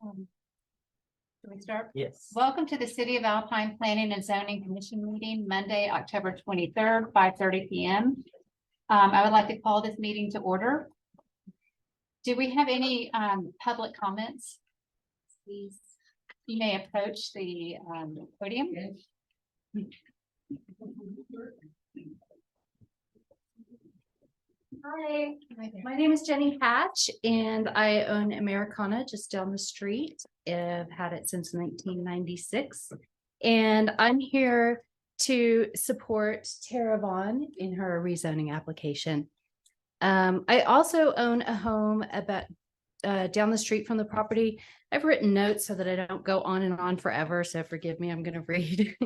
Can we start? Yes. Welcome to the City of Alpine Planning and Zoning Commission meeting, Monday, October 23rd, 5:30 p.m. I would like to call this meeting to order. Do we have any public comments? Please, you may approach the podium. Hi, my name is Jenny Hatch and I own Americana just down the street. I've had it since 1996. And I'm here to support Tara Vaughn in her rezoning application. I also own a home about down the street from the property. I've written notes so that I don't go on and on forever, so forgive me, I'm going to read.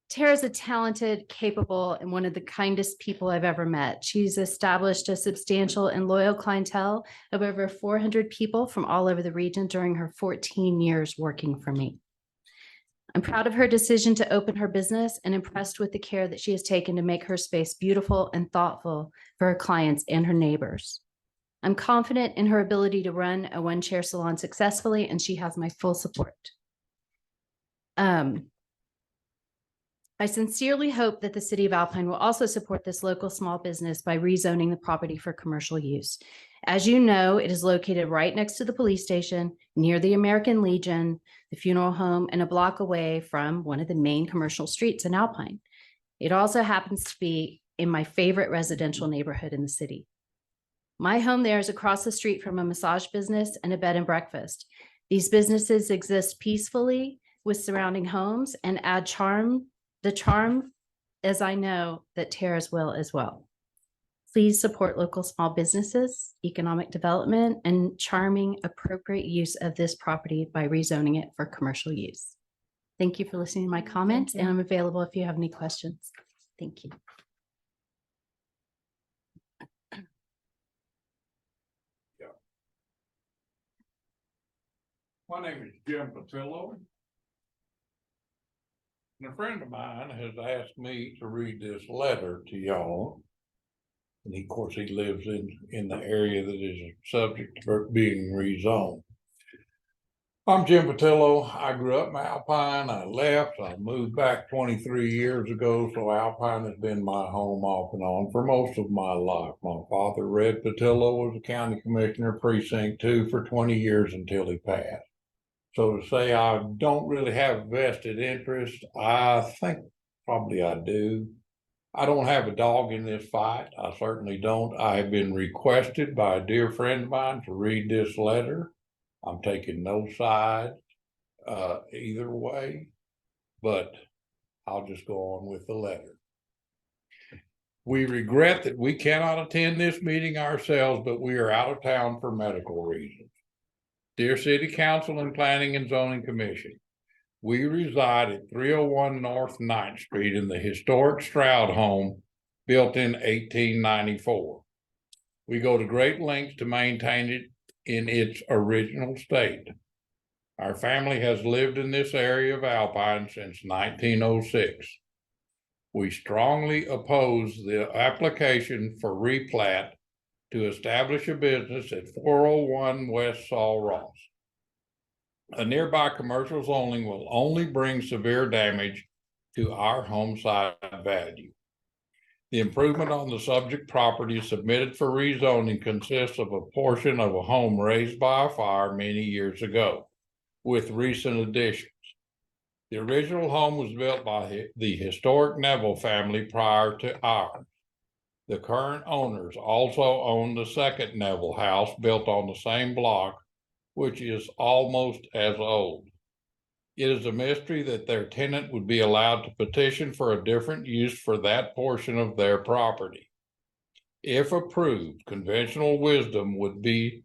Tara's a talented, capable, and one of the kindest people I've ever met. She's established a substantial and loyal clientele of over 400 people from all over the region during her 14 years working for me. I'm proud of her decision to open her business and impressed with the care that she has taken to make her space beautiful and thoughtful for her clients and her neighbors. I'm confident in her ability to run a one-chair salon successfully, and she has my full support. I sincerely hope that the City of Alpine will also support this local small business by rezoning the property for commercial use. As you know, it is located right next to the police station, near the American Legion, the funeral home, and a block away from one of the main commercial streets in Alpine. It also happens to be in my favorite residential neighborhood in the city. My home there is across the street from a massage business and a bed and breakfast. These businesses exist peacefully with surrounding homes and add the charm, as I know that Tara's will as well. Please support local small businesses, economic development, and charming, appropriate use of this property by rezoning it for commercial use. Thank you for listening to my comments, and I'm available if you have any questions. Thank you. My name is Jim Patillo. And a friend of mine has asked me to read this letter to y'all. And of course, he lives in the area that is subject to being rezoned. I'm Jim Patillo. I grew up in Alpine. I left. I moved back 23 years ago. So Alpine has been my home off and on for most of my life. My father, Red Patillo, was a county commissioner, precinct 2 for 20 years until he passed. So to say I don't really have vested interest, I think probably I do. I don't have a dog in this fight. I certainly don't. I have been requested by a dear friend of mine to read this letter. I'm taking no side either way, but I'll just go on with the letter. We regret that we cannot attend this meeting ourselves, but we are out of town for medical reasons. Dear City Council and Planning and Zoning Commission, we reside at 301 North 9th Street in the historic Stroud home built in 1894. We go to great lengths to maintain it in its original state. Our family has lived in this area of Alpine since 1906. We strongly oppose the application for replat to establish a business at 401 West Saul Ross. A nearby commercial zoning will only bring severe damage to our home site value. The improvement on the subject property submitted for rezoning consists of a portion of a home razed by a fire many years ago, with recent additions. The original home was built by the historic Neville family prior to ours. The current owners also own the second Neville house built on the same block, which is almost as old. It is a mystery that their tenant would be allowed to petition for a different use for that portion of their property. If approved, conventional wisdom would be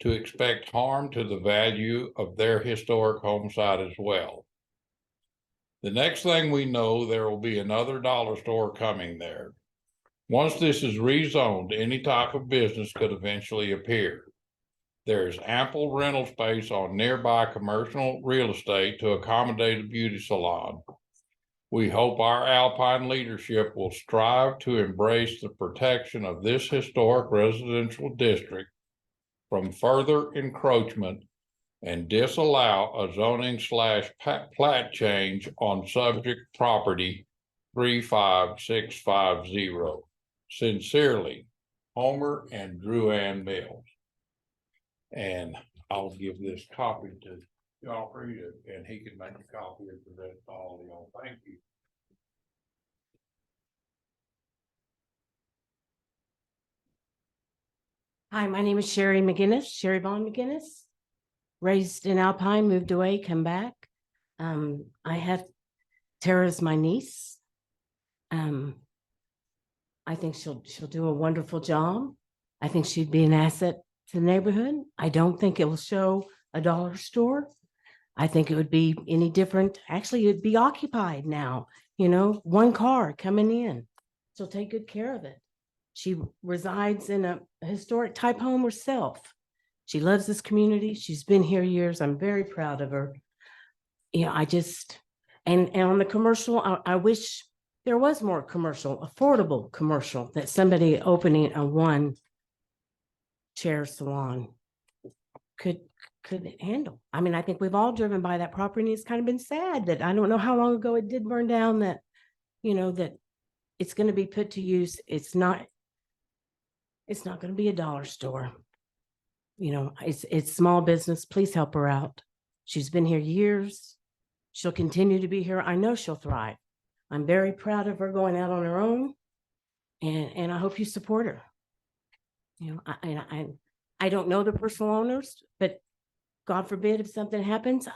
to expect harm to the value of their historic home site as well. The next thing we know, there will be another dollar store coming there. Once this is rezoned, any type of business could eventually appear. There is ample rental space on nearby commercial real estate to accommodate a beauty salon. We hope our Alpine leadership will strive to embrace the protection of this historic residential district from further encroachment and disallow a zoning / plat change on subject property 35650. Sincerely, Homer and Drew Ann Mills. And I'll give this copy to Joffrey, and he can make a copy of the rest of all of y'all. Thank you. Hi, my name is Sherry McGinnis, Sherry Vaughn McGinnis. Raised in Alpine, moved away, come back. I have Tara as my niece. I think she'll do a wonderful job. I think she'd be an asset to the neighborhood. I don't think it will show a dollar store. I think it would be any different. Actually, it'd be occupied now, you know, one car coming in. She'll take good care of it. She resides in a historic type home herself. She loves this community. She's been here years. I'm very proud of her. You know, and on the commercial, I wish there was more commercial, affordable commercial, that somebody opening a one chair salon could handle. I mean, I think we've all driven by that property, and it's kind of been sad that I don't know how long ago it did burn down, that, you know, that it's going to be put to use. It's not going to be a dollar store. You know, it's small business. Please help her out. She's been here years. She'll continue to be here. I know she'll thrive. I'm very proud of her going out on her own, and I hope you support her. You know, I don't know the personal owners, but God forbid if something happens,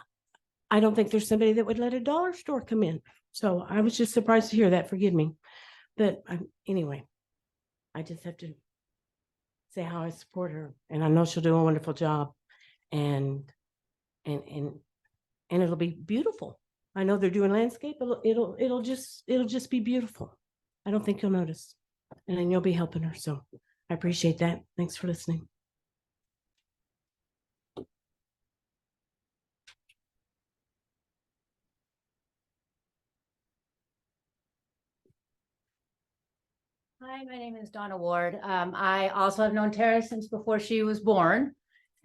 I don't think there's somebody that would let a dollar store come in. So I was just surprised to hear that. Forgive me. But anyway, I just have to say how I support her, and I know she'll do a wonderful job, and it'll be beautiful. I know they're doing landscape, but it'll just be beautiful. I don't think you'll notice, and then you'll be helping her. So I appreciate that. Thanks for listening. Hi, my name is Donna Ward. I also have known Tara since before she was born,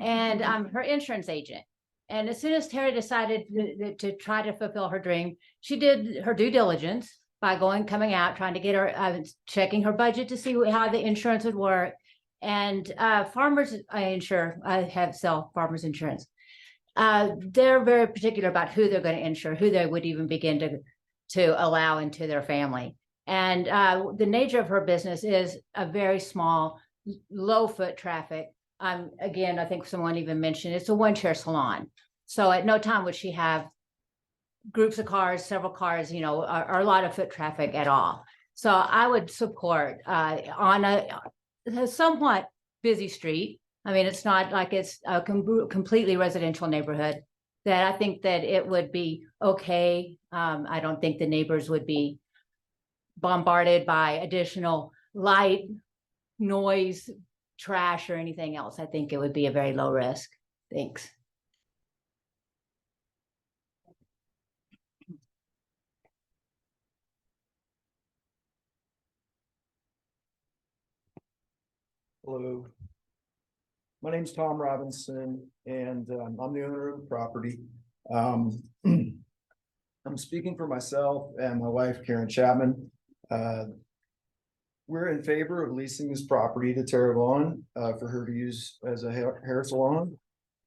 and I'm her insurance agent. And as soon as Tara decided to try to fulfill her dream, she did her due diligence by coming out, trying to get her, checking her budget to see how the insurance would work. And farmers, I sell farmers insurance. They're very particular about who they're going to insure, who they would even begin to allow into their family. And the nature of her business is a very small, low foot traffic. Again, I think someone even mentioned it's a one chair salon. So at no time would she have groups of cars, several cars, you know, or a lot of foot traffic at all. So I would support on a somewhat busy street. I mean, it's not like it's a completely residential neighborhood, that I think that it would be okay. I don't think the neighbors would be bombarded by additional light, noise, trash, or anything else. I think it would be a very low risk. Thanks. Hello. My name's Tom Robinson, and I'm the owner of the property. I'm speaking for myself and my wife, Karen Chapman. We're in favor of leasing this property to Tara Vaughn for her to use as a hair salon.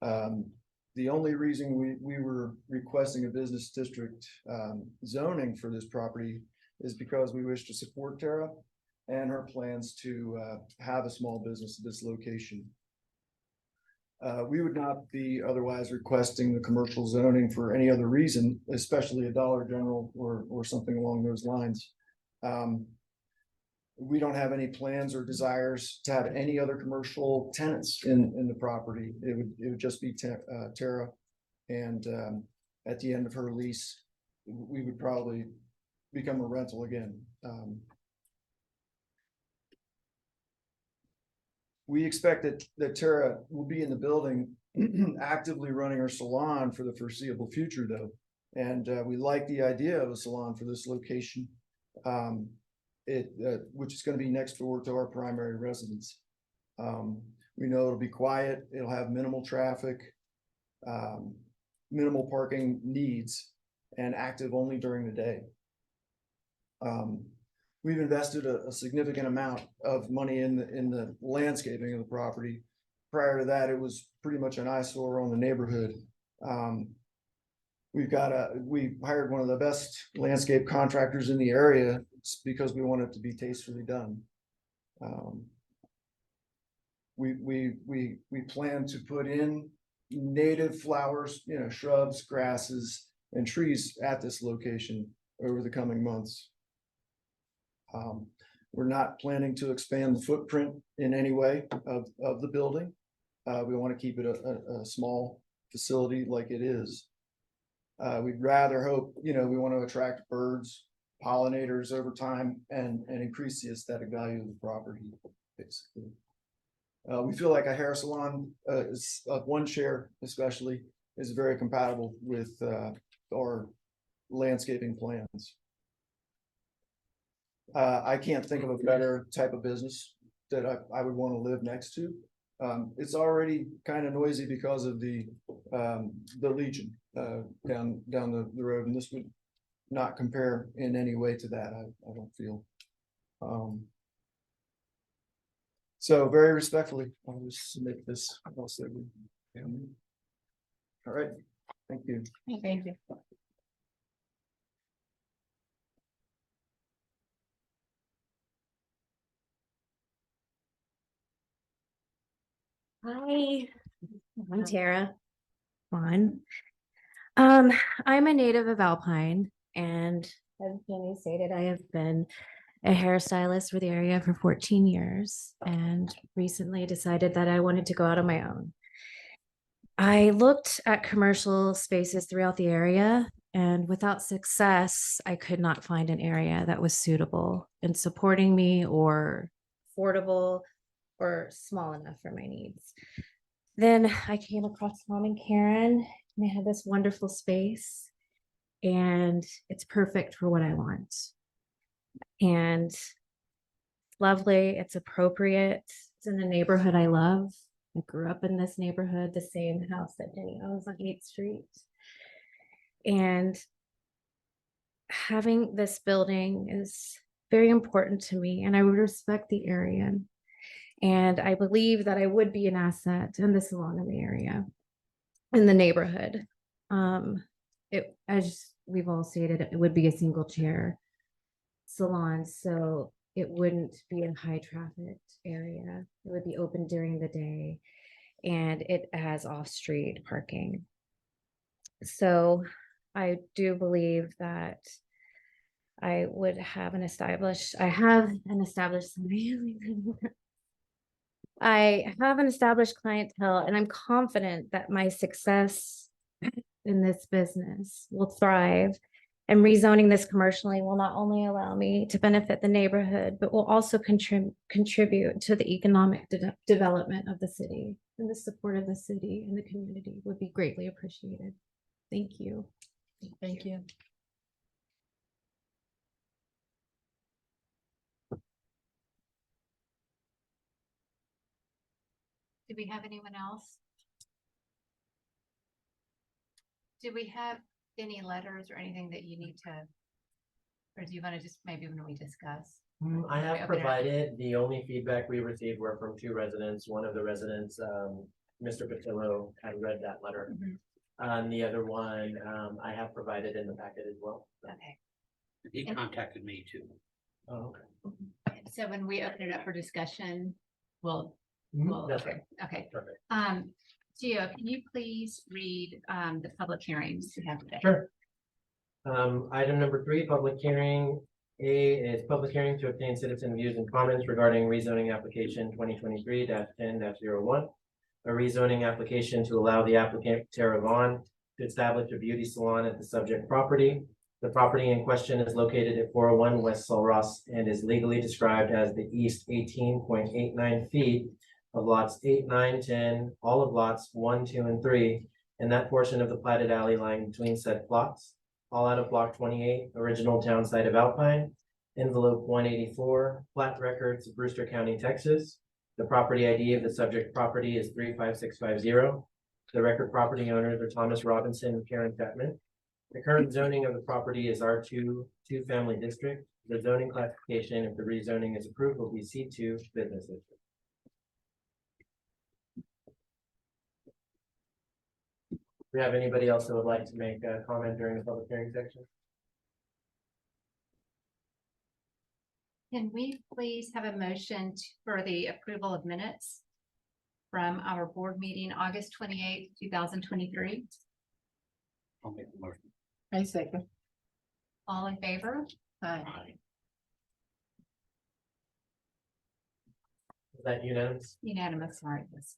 The only reason we were requesting a business district zoning for this property is because we wish to support Tara and her plans to have a small business at this location. We would not be otherwise requesting the commercial zoning for any other reason, especially a Dollar General or something along those lines. We don't have any plans or desires to have any other commercial tenants in the property. It would just be Tara, and at the end of her lease, we would probably become a rental again. We expect that Tara will be in the building actively running her salon for the foreseeable future, though. And we like the idea of a salon for this location, which is going to be next door to our primary residence. We know it'll be quiet, it'll have minimal traffic, minimal parking needs, and active only during the day. We've invested a significant amount of money in the landscaping of the property. Prior to that, it was pretty much an eyesore on the neighborhood. We hired one of the best landscape contractors in the area because we want it to be tastefully done. We plan to put in native flowers, shrubs, grasses, and trees at this location over the coming months. We're not planning to expand the footprint in any way of the building. We want to keep it a small facility like it is. We'd rather hope, we want to attract birds, pollinators over time and increase the aesthetic value of the property, basically. We feel like a hair salon is one chair especially is very compatible with our landscaping plans. I can't think of a better type of business that I would want to live next to. It's already kind of noisy because of the Legion down the road, and this would not compare in any way to that. I don't feel. So very respectfully, I'll just submit this. All right, thank you. Thank you. Hi, I'm Tara Vaughn. I'm a native of Alpine, and as Jenny stated, I have been a hairstylist for the area for 14 years and recently decided that I wanted to go out on my own. I looked at commercial spaces throughout the area, and without success, I could not find an area that was suitable in supporting me or affordable or small enough for my needs. Then I came across Mom and Karen, and they had this wonderful space, and it's perfect for what I want. And it's lovely, it's appropriate, it's in the neighborhood I love. I grew up in this neighborhood, the same house that Jenny owns on 8th Street. And having this building is very important to me, and I would respect the area. And I believe that I would be an asset in the salon in the area, in the neighborhood. As we've all stated, it would be a single chair salon, so it wouldn't be a high traffic area. It would be open during the day, and it has off-street parking. So I do believe that I would have an established, I have an established clientele, and I'm confident that my success in this business will thrive. And rezoning this commercially will not only allow me to benefit the neighborhood, but will also contribute to the economic development of the city, and the support of the city and the community would be greatly appreciated. Thank you. Thank you. Do we have anyone else? Do we have any letters or anything that you need to, or do you want to just maybe when we discuss? I Okay, have okay. provided, the only feedback we received were from 2 residents. One of the residents, Mr. Patillo, had read that letter. And the other one, I have provided in the packet as well. Okay, He contacted me too. Oh, okay. so when we open it up for discussion, we'll, That's right. okay. Perfect. Gio, can you please read the public hearings we have today? Sure. Item number 3, public hearing. A is public hearing to obtain citizen views and comments regarding rezoning application 2023-10-01. A rezoning application to allow the applicant Tara Vaughn to establish a beauty salon at the subject property. The property in question is located at 401 West Sul Ross and is legally described as the east 18.89 feet of lots 8, 9, 10, all of lots 1, 2, and 3, and that portion of the platted alley lying between said plots, all out of block 28, original town site of Alpine, envelope 184, plat records, Brewster County, Texas, The property ID of the subject property is 35650. The record property owners are Thomas Robinson and Karen Bettman. The current zoning of the property is R2, two-family district. The zoning classification, if the rezoning is approved, will be C2 business district. We have anybody else that would like to make a comment during the public hearing section? Can we please have a motion for the approval of minutes from our board meeting, August 28th, 2023? I'll make the motion. I second. All in favor? Aye. Is that unanimous? Unanimous, sorry. Yes.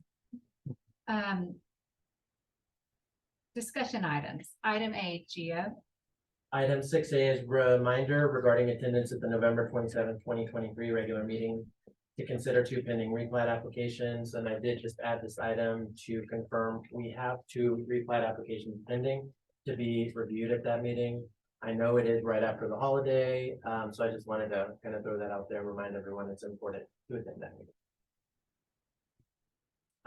Discussion items. Item A, Geo. Item 6A is reminder regarding attendance at the November 27th, 2023 regular meeting to consider two pending replat applications. And I did just add this item to confirm we have two replat applications pending to be reviewed at that meeting. I know it is right after the holiday, so I just wanted to kind of throw that out there, remind everyone it's important to attend that meeting.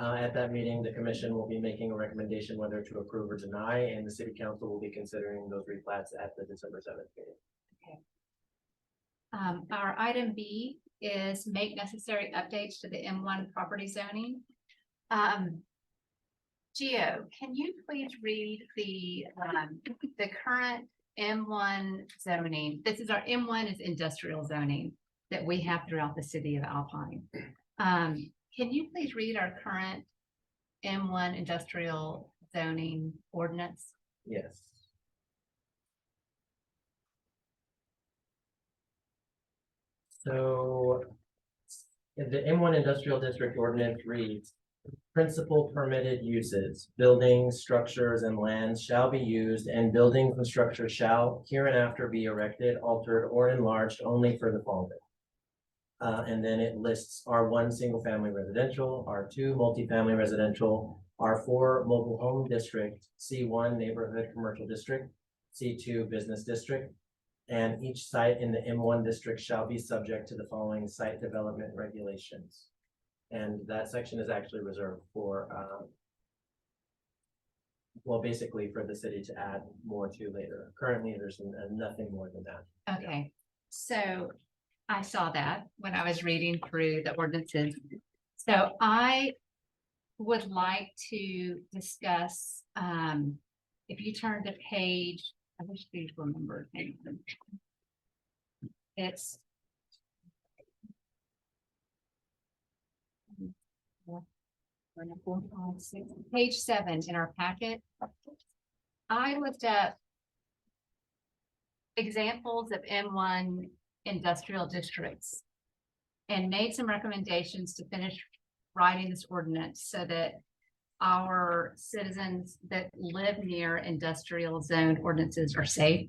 At that meeting, the commission will be making a recommendation whether to approve or deny, and the city council will be considering those replats at the December 7th meeting. Our item B is make necessary updates to the M1 property zoning. Geo, can you please read the current M1 zoning? This is our M1 is industrial zoning that we have throughout the city of Alpine. Can you please read our current M1 industrial zoning ordinance? Yes. So the M1 industrial district ordinance reads, principal permitted uses, buildings, structures, and lands shall be used, and buildings and structures shall hereinafter be erected, altered, or enlarged only for the following. And then it lists R1 single family residential, R2 multifamily residential, R4 mobile home district, C1 neighborhood commercial district, C2 business district. And each site in the M1 district shall be subject to the following site development regulations. And that section is actually reserved for, well, basically for the city to add more to later. Currently, there's nothing more than that. Okay, so I saw that when I was reading through the ordinances. So I would like to discuss, if you turn to page, I wish these were numbered. It's page 7 in our packet. I looked up examples of M1 industrial districts and made some recommendations to finish writing this ordinance so that our citizens that live near industrial zone ordinances are safe.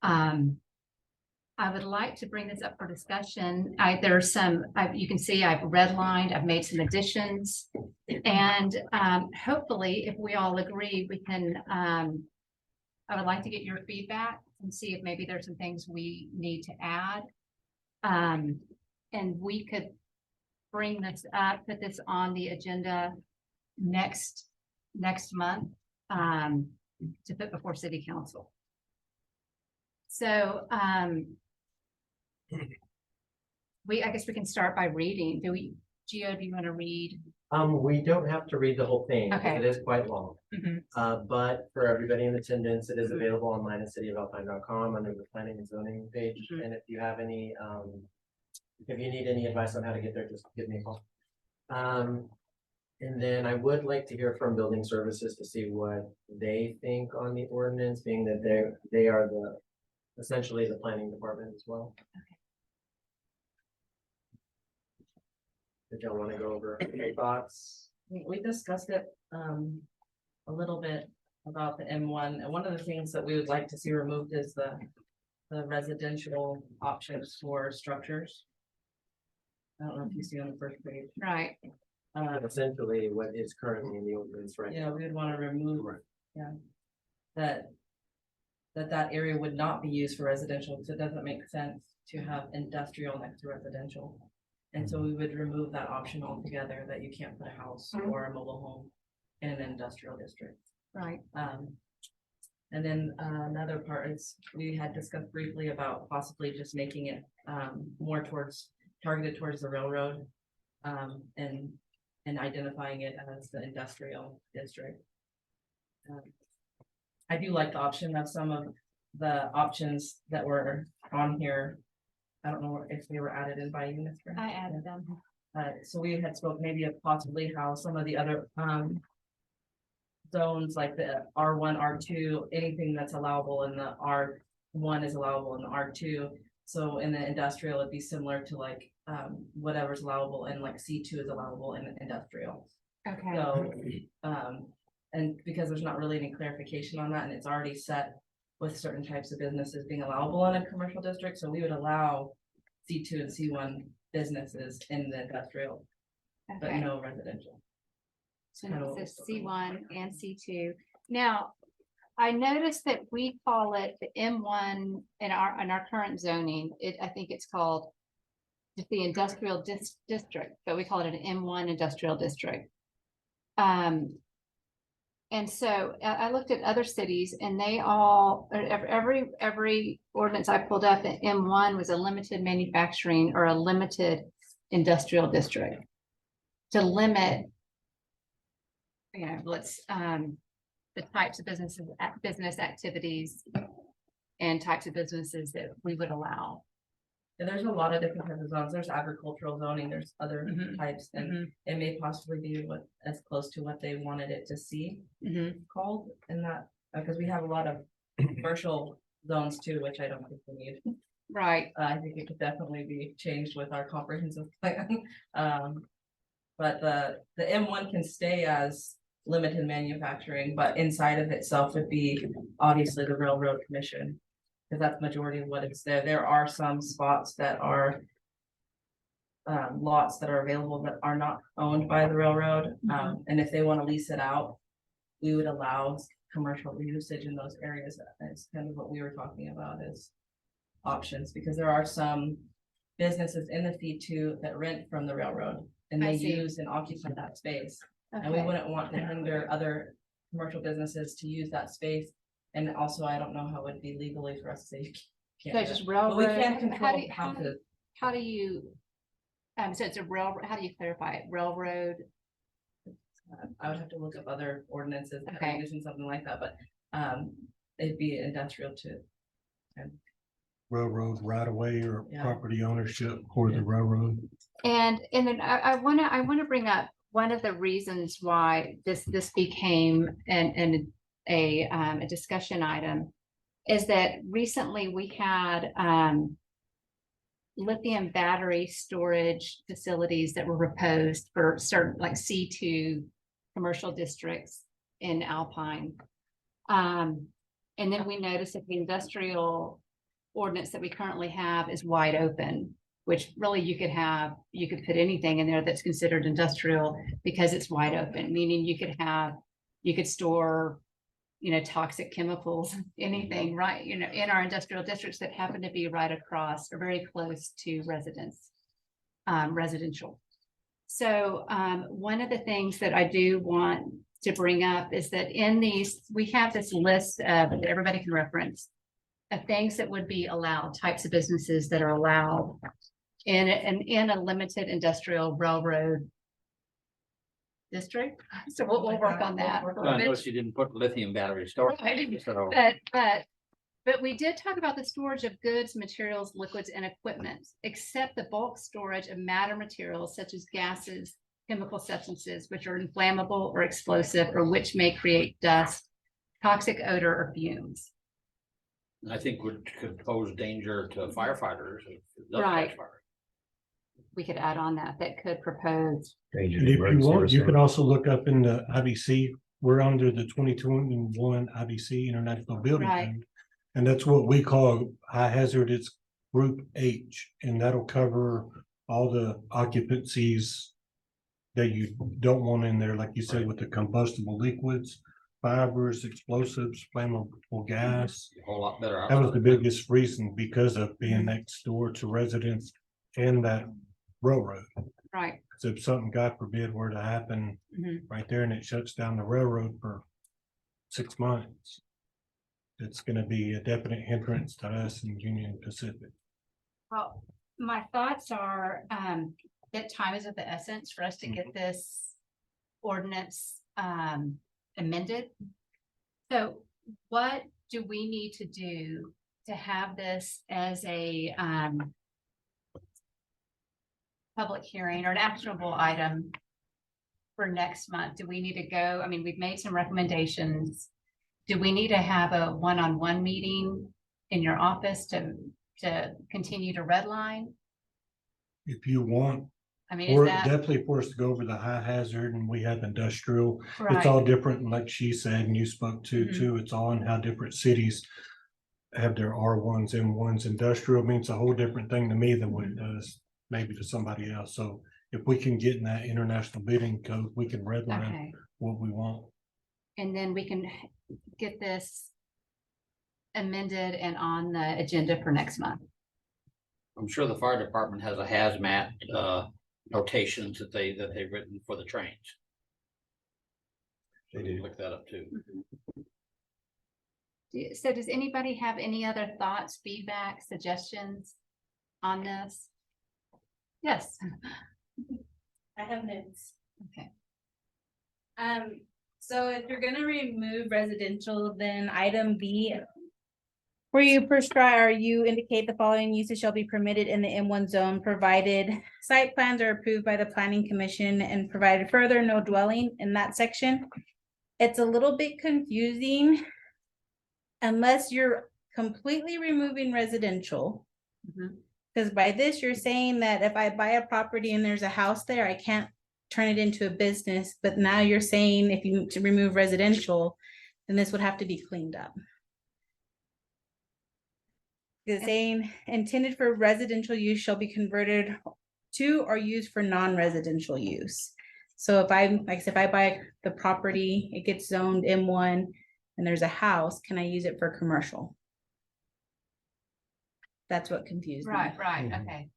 I would like to bring this up for discussion. There's some, you can see I've redlined, I've made some additions, and hopefully if we all agree, we can, I would like to get your feedback and see if maybe there's some things we need to add. And we could bring this up, put this on the agenda next month to put before city council. So I guess we can start by reading. Gio, do you want to read? We don't have to read the whole thing. Okay. It is quite long. Mhm. But for everybody in attendance, it is available online at cityofalpine.com under the planning and zoning page. Mhm. And if you have any, if you need any advice on how to get there, just give me a call. And then I would like to hear from building services to see what they think on the ordinance, being that they are essentially the planning department as well. Did y'all want to go over any thoughts? We discussed it a little bit about the M1, and one of the things that we would like to see removed is the residential options for structures. I don't know if you see on the first page. Right. Essentially what is currently in the ordinance right Yeah, now. we would want to remove, yeah, that area would not be used for residential, because it doesn't make sense to have industrial next to residential. And so we would remove that option altogether, that you can't put a house or a mobile home in an industrial district. Right. And then another part is, we had discussed briefly about possibly just making it more targeted towards the railroad. And identifying it as the industrial district. I do like the option of some of the options that were on here. I don't know if they were added in by you, Ms. Grant. I added them. So we had spoke maybe of possibly how some of the other zones like the R1, R2, anything that's allowable in the R1 is allowable in the R2. So in the industrial, it'd be similar to like whatever's allowable, and like C2 is allowable in industrial. Okay. So, and because there's not really any clarification on that, and it's already set with certain types of businesses being allowable in a commercial district, so we would allow C2 and C1 businesses in the industrial, but Okay. no residential. So it's C1 and C2. Now, I noticed that we call it the M1 in our current zoning. I think it's called just the industrial district, but we call it an M1 industrial district. And so I looked at other cities, and they all, every ordinance I pulled up at M1 was a limited manufacturing or a limited industrial district. To limit, the types of business activities and types of businesses that we would allow. And there's a lot of different types of zones. There's agricultural zoning, there's other types, and it may possibly be as close to what they wanted it to see called in that, because we have a lot of commercial zones too, which I don't think we need. Right. I think it could definitely be changed with our comprehensive plan. But the M1 can stay as limited manufacturing, but inside of itself would be obviously the Railroad Commission. Because that's majority of what it's there. There are some spots that are lots that are available that are not owned by the railroad. And if they want to lease it out, we would allow commercial usage in those areas. That's kind of what we were talking about as options, because there are some businesses in the C2 that rent from the railroad, and I they see. use and occupy that space. And we Okay. wouldn't want to hinder other commercial businesses to use that space. And also, I don't know how it would be legally for us to say you So can't. do just that. But we railroad. can How control do you, how to, how do you, so it's a railroad, how do you clarify it? Railroad? I would have to look up other ordinances that are Okay. using something like that, but it'd be industrial too. Railroad right of way or Yeah. property ownership for the railroad. And then I wanna bring up one of the reasons why this became a discussion item is that recently we had lithium battery storage facilities that were proposed for certain like C2 commercial districts in Alpine. And then we noticed that the industrial ordinance that we currently have is wide open, which really you could put anything in there that's considered industrial because it's wide open, meaning you could store, toxic chemicals, anything, right? In our industrial districts that happen to be right across or very close to residential. So one of the things that I do want to bring up is that in these, we have this list that everybody can reference of things that would be allowed, types of businesses that are allowed in a limited industrial railroad district. So we'll work on that. I noticed you didn't put lithium battery storage. Right. So But we did talk about the storage of goods, materials, liquids, and equipment, except the bulk storage of matter materials such as gases, chemical substances, which are inflammable or explosive, or which may create dust, toxic odor, or fumes. I think could pose danger to firefighters. If it does catch Right. fire. We could add on that could propose. And if you want, you can also look up in the IBC, we're under the 2021 IBC International Building Right. Code. And that's what we call high hazard, it's group H, and that'll cover all the occupancies that you don't want in there, like you said, with the combustible liquids, fibers, explosives, flammable gas. A whole lot better. That was the outside. biggest reason, because of being next door to residents and that railroad. Right. So if something, God forbid, were to happen Mhm. right there and it shuts down the railroad for 6 months, it's gonna be a definite hindrance to us in Union Pacific. Well, my thoughts are, that time is of the essence for us to get this ordinance, amended. So what do we need to do to have this as a, public hearing or an actionable item for next month? Do we need to go? I mean, we've made some recommendations. Do we need to have a one-on-one meeting in your office to continue to redline? If you want, I mean, is or that definitely for us to go over the high hazard and we have industrial, it's right? all different, like she said, and you spoke to Mhm. too, it's all in how different cities have their R1s, M1s. Industrial means a whole different thing to me than what it does maybe to somebody else. So if we can get in that international bidding code, we can redline Okay, what we want. and then we can get this amended and on the agenda for next month. I'm sure the fire department has a hazmat, notations that they've written for the trains. They do. Look that up too. So does anybody have any other thoughts, feedback, suggestions on this? Yes. I have notes. Okay. So if you're gonna remove residential, then item B. Where you prescribe or you indicate the following uses shall be permitted in the M1 zone, provided site plans are approved by the planning commission and provided further no dwelling in that section. It's a little bit confusing. Unless you're completely removing residential. Mhm. Because by this, you're saying that if I buy a property and there's a house there, I can't turn it into a business, but now you're saying if you to remove residential, then this would have to be cleaned up. It's saying intended for residential use shall be converted to or used for non-residential use. So if I, like I said, if I buy the property, it gets zoned M1 and there's a house, can I use it for commercial? That's what confused me. Right, okay.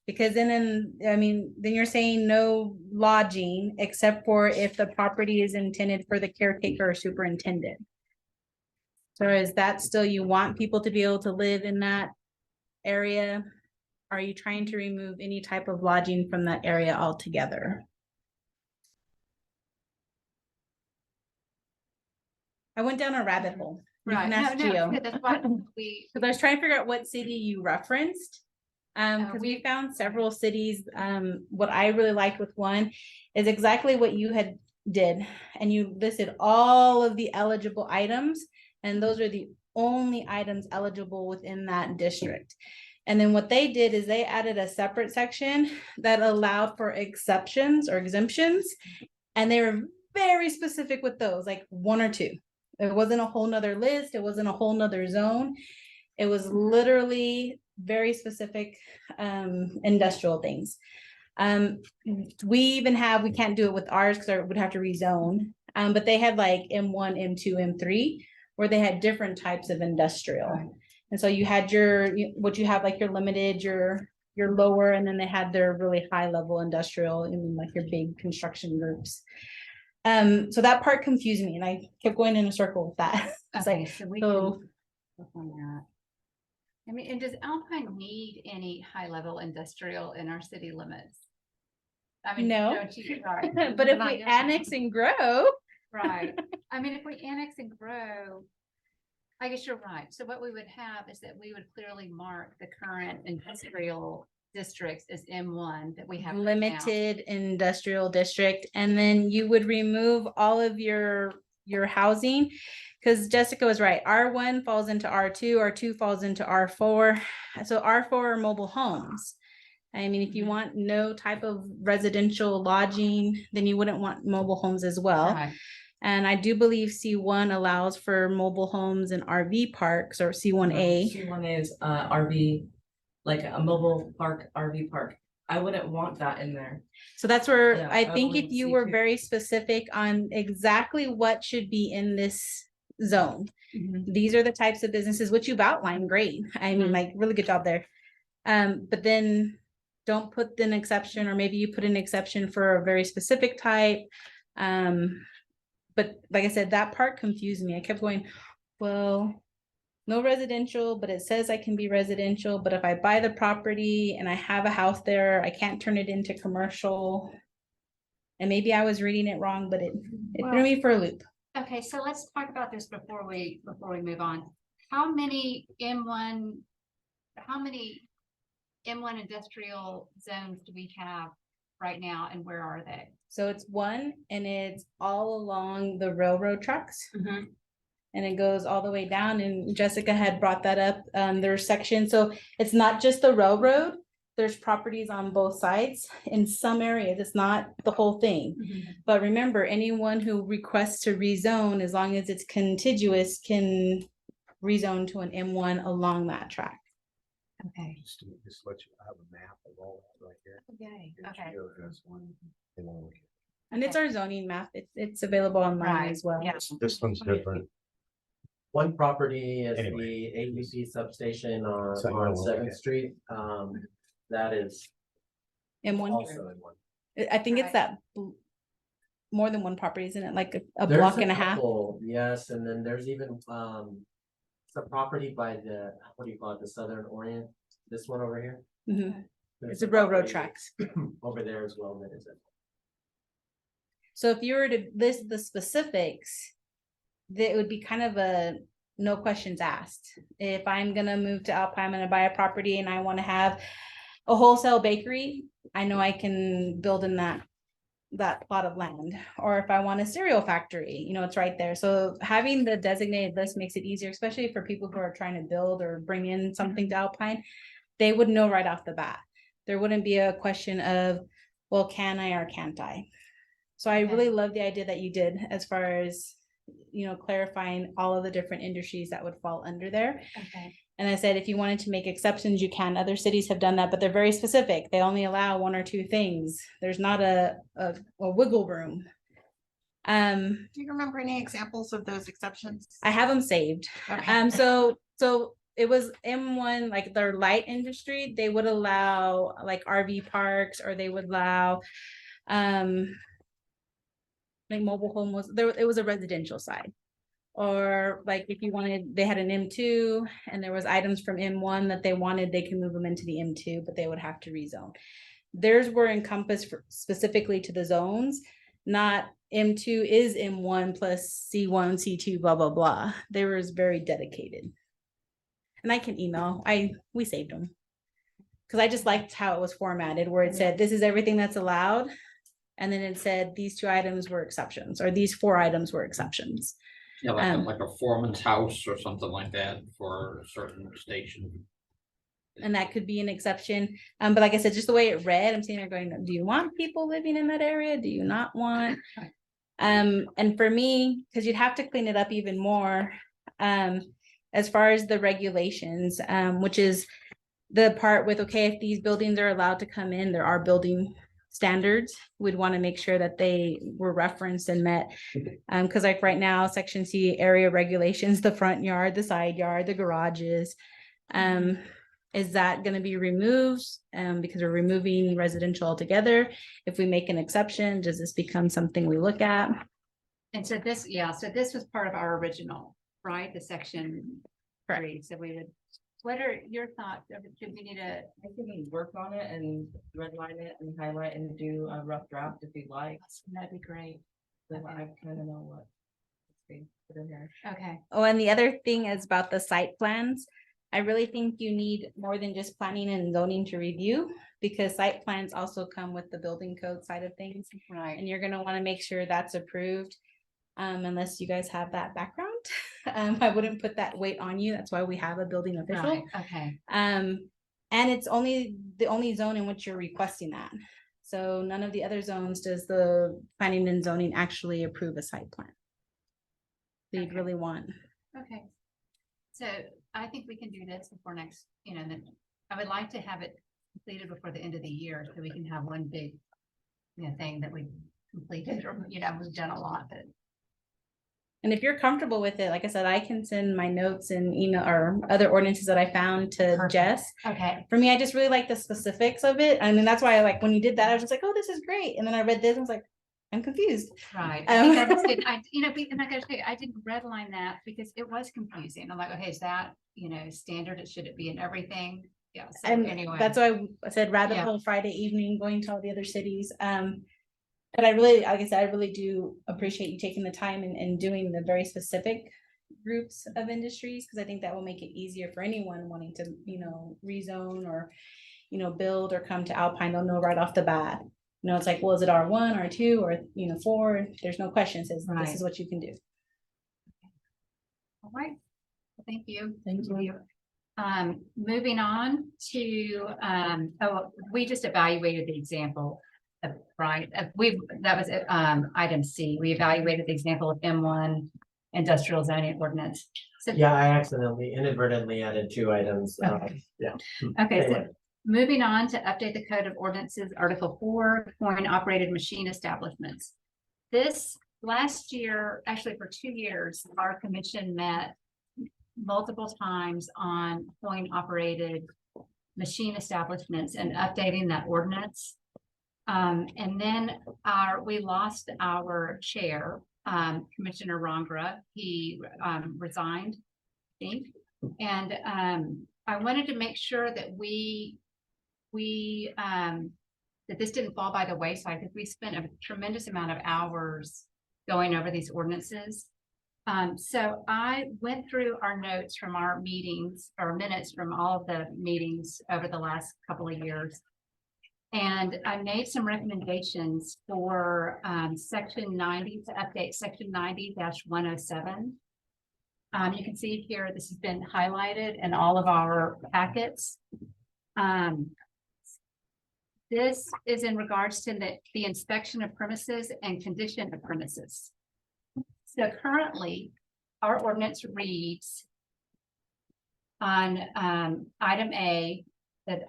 Because then, I mean, then you're saying no lodging except for if the property is intended for the caretaker or superintendent. So is that still, you want people to be able to live in that area? Are you trying to remove any type of lodging from that area altogether? I went down a rabbit hole. You Right. can No, ask no, Gio. good, that's why we, Cause I was trying to figure out what city you referenced. Cause we found several cities, what I really liked with one is exactly what you had did. And you listed all of the eligible items, and those are the only items eligible within that district. And then what they did is they added a separate section that allowed for exceptions or exemptions. And they were very specific with those, like one or two. It wasn't a whole nother list. It wasn't a whole nother zone. It was literally very specific industrial things. We even have, we can't do it with ours because it would have to rezone. But they had like M1, M2, M3, where they had different types of industrial. And so you had what you have like your limited, your lower, and then they had their really high level industrial, I mean, like your big construction groups. So that part confused me and I kept going in a circle with that. It's okay, like, so we so can work on that. I mean, and does Alpine need any high-level industrial in our city limits? I mean, No. don't you, right, but if not we yet. annex and grow, Right, I mean, if we annex and grow, I guess you're right. So what we would have is that we would clearly mark the current industrial districts as M1 that we have. right now. limited industrial district, and then you would remove all of your housing. Because Jessica was right, R1 falls into R2, R2 falls into R4. So R4 are mobile homes. I mean, if you want no type of residential lodging, then you wouldn't want mobile homes as well. Right. And I do believe C1 allows for mobile homes and RV parks, or C1A. C1 is RV, like a mobile park, RV park. I wouldn't want that in there. So that's where Yeah, I I think if believe you C2. were very specific on exactly what should be in this zone. Mhm. These are the types of businesses which you've outlined, great. I mean, Mhm. like, really good job there. But then don't put an exception, or maybe you put an exception for a very specific type. But like I said, that part confused me. I kept going, well, no residential, but it says I can be residential, but if I buy the property and I have a house there, I can't turn it into commercial. And maybe I was reading it wrong, but it threw me for a loop. Okay, so let's talk about this before we move on. How many M1 industrial zones do we have right now, and where are they? So it's one, and it's all along the railroad tracks. And it goes all the way down, and Jessica had brought that up. There's sections, so it's not just the railroad. There's properties on both sides. In some areas, it's not the whole thing. But remember, anyone who requests to rezone, as long as it's contiguous, can rezone to an M1 along that track. Okay. Just let you have a map of all that right here. Okay, It okay. shows one. And it's our zoning map. It's available online Right, as well. yeah. This one's different. One property is Anyway. the ABP substation on So you wanna look Seventh at- Street. That is M1. also in one. I think it's Right. that more than one property, isn't it? Like a There's block and a half. couple, yes, and then there's even some property by the, what do you call it, the Southern Orient, this one over here. Mhm. There's It's the some railroad property tracks. over there as well that is it. So if you were to list the specifics, that would be kind of a no questions asked. If I'm gonna move to Alpine, I'm gonna buy a property and I want to have a wholesale bakery, I know I can build in that plot of land. Or if I want a cereal factory, you know, it's right there. So having the designated list makes it easier, especially for people who are trying to build or bring in something to Alpine. They would know right off the bat. There wouldn't be a question of, well, can I or can't I? So I Okay. really love the idea that you did as far as, you know, clarifying all of the different industries that would fall under there. Okay. And I said, if you wanted to make exceptions, you can. Other cities have done that, but they're very specific. They only allow one or two things. There's not a wiggle room. Do you remember any examples of those exceptions? I have them saved. Okay. So it was M1, like their light industry, they would allow like RV parks, or they would allow like mobile home was there, it was a residential side. Or like if you wanted, they had an M2 and there was items from M1 that they wanted, they can move them into the M2, but they would have to rezone. Theirs were encompassed specifically to the zones, not M2 is M1 plus C1, C2, blah, blah, blah. They were very dedicated. And I can email, we saved them. Cause I just liked how it was formatted, where it said, this is everything that's allowed. And then it said, these 2 items were exceptions, or these 4 items were exceptions. Yeah, like a foreman's house or something like that for a certain station. And that could be an exception. But like I said, just the way it read, I'm sitting there going, do you want people living in that area? Do you not want? And for me, because you'd have to clean it up even more, as far as the regulations, which is the part with, okay, if these buildings are allowed to come in, there are building standards, we'd want to make sure that they were referenced and met. Because like right now, section C area regulations, the front yard, the side yard, the garages. Is that going to be removed? Because we're removing residential altogether. If we make an exception, does this become something we look at? And so this, so this was part of our original, right? The section 3. So we would, what are your thoughts? Should we need a? I think we work on it and redline it and highlight and do a rough draft if you'd like. That'd be great. Then I kind of know what. Put in here. Okay. Oh, and the other thing is about the site plans. I really think you need more than just planning and zoning to review, because site plans also come with the building code side of things. Right. And you're gonna wanna make sure that's approved. Unless you guys have that background. I wouldn't put that weight on you. That's why we have a building official. Right. Okay. And it's the only zone in which you're requesting that. So none of the other zones does the planning and zoning actually approve a site plan. So you'd Okay. really want. Okay. So I think we can do this before next, then I would like to have it completed before the end of the year, so we can have one big, thing that we completed, or, we've done a lot, but And if you're comfortable with it, like I said, I can send my notes and email or other ordinances that I found to Perfect. Jess. Okay. For me, I just really like the specifics of it. And then that's why I like when you did that, I was just like, oh, this is great. And then I read this and I was like, I'm confused. Right. I think I just didn't, and I gotta say, I didn't redline that because it was confusing. I'm like, okay, is that, standard? Should it be in everything? Yeah. So And anyway. that's why I said rather Yeah. whole Friday evening going to all the other cities. But I really, like I said, I really do appreciate you taking the time and doing the very specific groups of industries, because I think that will make it easier for anyone wanting to, rezone or, build or come to Alpine. They'll know right off the bat. It's like, well, is it R1, R2, or 4? There's no question. It says this Right. is what you can do. All right. Well, thank you. Thank you. Moving on to, we just evaluated the example of, right, that was, item C. We evaluated the example of M1 industrial zoning ordinance. So, Yeah, I accidentally inadvertently added 2 items. Yeah. okay, so Anyway. moving on to update the code of ordinances, Article 4, coin operated machine establishments. This last year, actually for 2 years, our commission met multiple times on coin operated machine establishments and updating that ordinance. And then we lost our chair, Commissioner Rongra. He resigned, I think. And I wanted to make sure that that this didn't fall by the wayside, because we spent a tremendous amount of hours going over these ordinances. So I went through our notes from our meetings, or minutes from all of the meetings over the last couple of years. And I made some recommendations for section 90 to update section 90-107. You can see here, this has been highlighted in all of our packets. This is in regards to the inspection of premises and condition of premises. So currently, our ordinance reads on item A that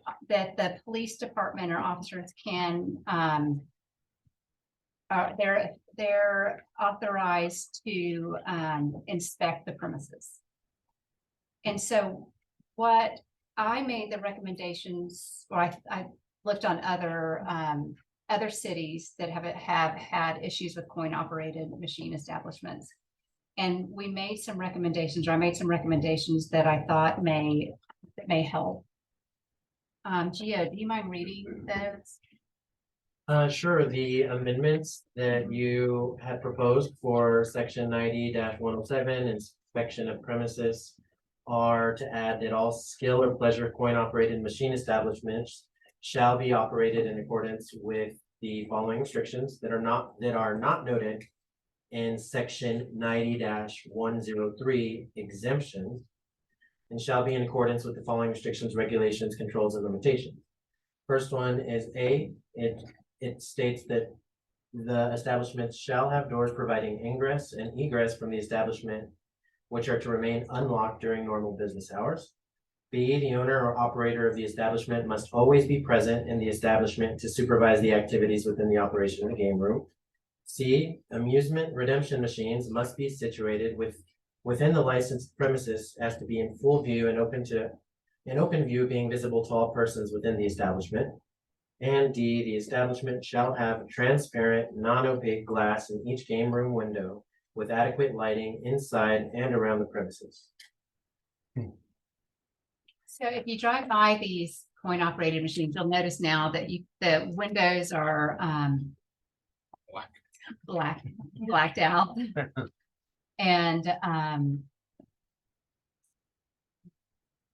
the police department or officers can they're authorized to inspect the premises. And so what I made the recommendations, or I looked on other cities that have had issues with coin operated machine establishments. And we made some recommendations, or I made some recommendations that I thought may help. Gio, do you mind reading those? Sure. The amendments that you had proposed for section 90-107, inspection of premises, are to add that all skill or pleasure coin operated machine establishments shall be operated in accordance with the following restrictions that are not noted in section 90-103 exemptions, and shall be in accordance with the following restrictions, regulations, controls, and limitations. First one is A. It states that the establishment shall have doors providing ingress and egress from the establishment, which are to remain unlocked during normal business hours. B, the owner or operator of the establishment must always be present in the establishment to supervise the activities within the operation of the game room. C, amusement redemption machines must be situated within the licensed premises as to be in full view and open view being visible to all persons within the establishment. And D, the establishment shall have transparent, non-opaque glass in each game room window with adequate lighting inside and around the premises. So if you drive by these coin operated machines, you'll notice now that the windows are blacked out. And How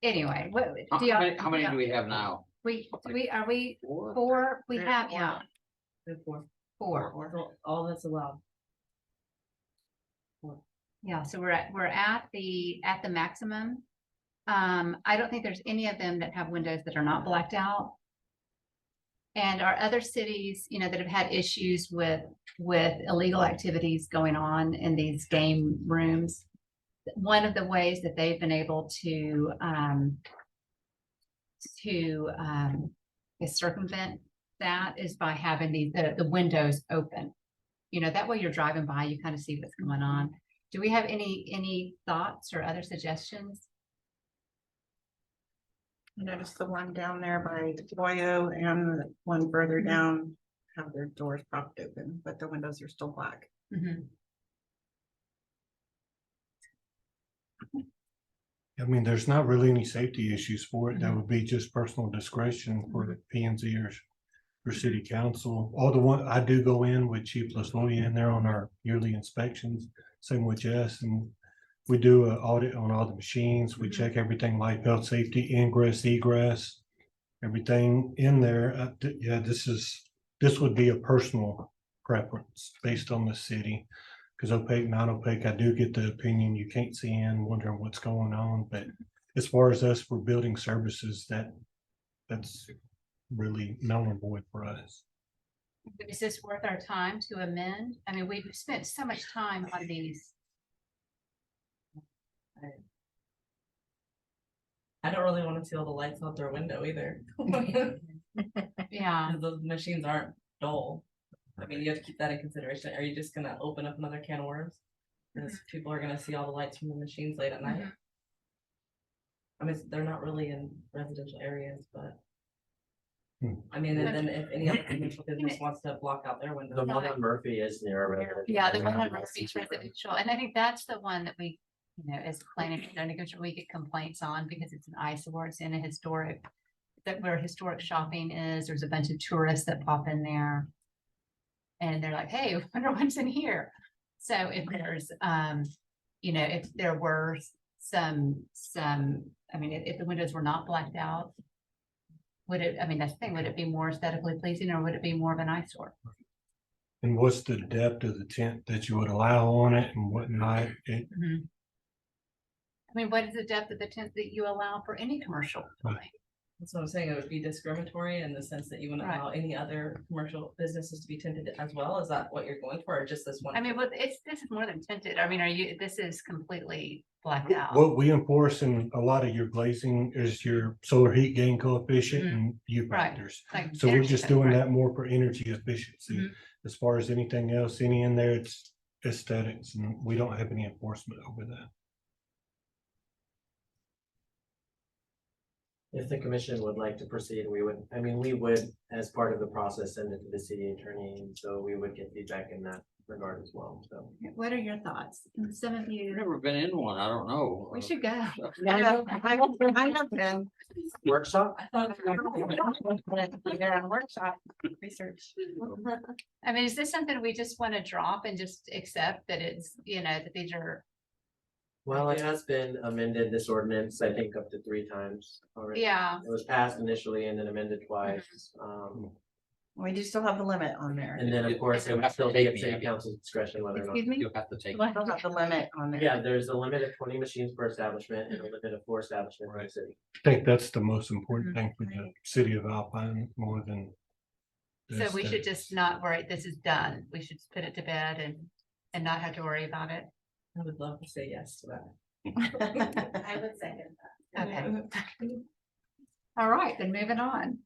anyway, many do we have now? Are we 4? We have, yeah, 4. All that's allowed. Yeah, so we're at the maximum. I don't think there's any of them that have windows that are not blacked out. And our other cities, that have had issues with illegal activities going on in these game rooms, one of the ways that they've been able to circumvent that is by having the windows open. That way you're driving by, you kind of see what's going on. Do we have any thoughts or other suggestions? I noticed the one down there by Boyo and the one further down have their doors propped open, but the windows are still black. Mhm. I mean, there's not really any safety issues for it. That would be just personal discretion for the P and Z or city council. All the one, I do go in with Chief LaSoya in there on our yearly inspections, same with Jess, and we do an audit on all the machines. We check everything, life, health, safety, ingress, egress, everything in there. Yeah, this would be a personal preference based on the city. Because opaque, non-opaque, I do get the opinion you can't see in, wondering what's going on, but as far as us for building services, that's really null and void for us. Is this worth our time to amend? I mean, we've spent so much time on these. I don't really want to see all the lights out their window either. Yeah. Those machines aren't dull. I mean, you have to keep that in consideration. Are you just gonna open up another can of worms? Because people are gonna see all the lights from the machines late at night. I mean, they're not really in residential areas, but. I mean, and then if any other commercial business wants to block out their window. The one on Murphy is near a residential. Yeah, the one area. on Murphy's residential, and I think that's the one that we, as planning and zoning commission, we get complaints on because it's an eyesore, it's in a historic. That where historic shopping is, there's a bunch of tourists that pop in there. And they're like, hey, I wonder what's in here. So if there's, if there were some, I mean, if the windows were not blacked out. Would it, I mean, that's the thing, would it be more aesthetically pleasing or would it be more of an eyesore? And what's the depth of the tent that you would allow on it and whatnot? I mean, what is the depth of the tent that you allow for any commercial? That's what I'm saying. It would be discriminatory in the sense that you wouldn't Right. allow any other commercial businesses to be tinted as well. Is that what you're going for, or just this one? I mean, well, this is more than tinted. I mean, this is completely blacked out. What we enforce in a lot of your glazing is your solar heat gain coefficient and U Right. factors. Like So we're energy just efficient, doing right. that more for energy efficiency. Mhm. As far as anything else, any in there, it's aesthetics, and we don't have any enforcement over that. If the commission would like to proceed, we would, as part of the process, send it to the city attorney, so we would get feedback in that regard as well, so. What are your thoughts? Some of I've you, never been in one. I don't know. we should go. I have been. Workshop? They're on workshop research. I mean, is this something we just want to drop and just accept that it's, that these are, Well, it has been amended, this ordinance, I think up to 3 times already. yeah. It was passed initially and then amended twice. We do still have the limit on there. And then, of course, it would still be at city council's discretion whether or not. Excuse me? You'll have to take. Still have the limit on there. Yeah, there's a limit of 20 machines per establishment and a limit of 4 establishments in the city. I think that's the most important thing for the city of Alpine, more than. the So we should aesthetics. just not worry, this is done. We should put it to bed and not have to worry about it. I would love to say yes to that. I would second that. Okay. All right, then moving on.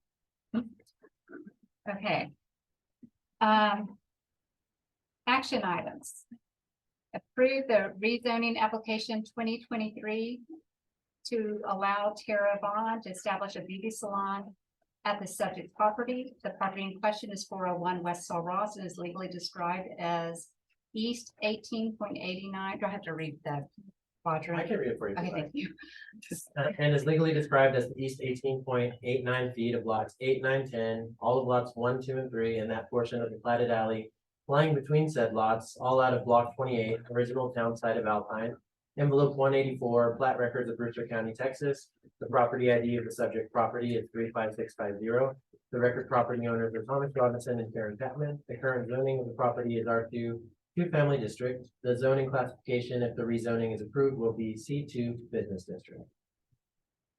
Okay. Action items. Approve the rezoning application 2023 to allow Tara Vaughn to establish a beauty salon at the subject property. The property in question is 401 West Saul Ross and is legally described as East 18.89. Do I have to read the quadrant? I can read it for you. if Okay, you'd like. thank you. And is legally described as the east 18.89 feet of lots 8, 9, 10, all of lots 1, 2, and 3, and that portion of the platted alley lying between said lots, all out of block 28, original town site of Alpine, envelope 184, plat records of Brewster County, Texas. The property ID of the subject property is 35650. The record property owners are Thomas Robinson and Karen Patman. The current zoning of the property is R2, two-family district. The zoning classification, if the rezoning is approved, will be C2 business district.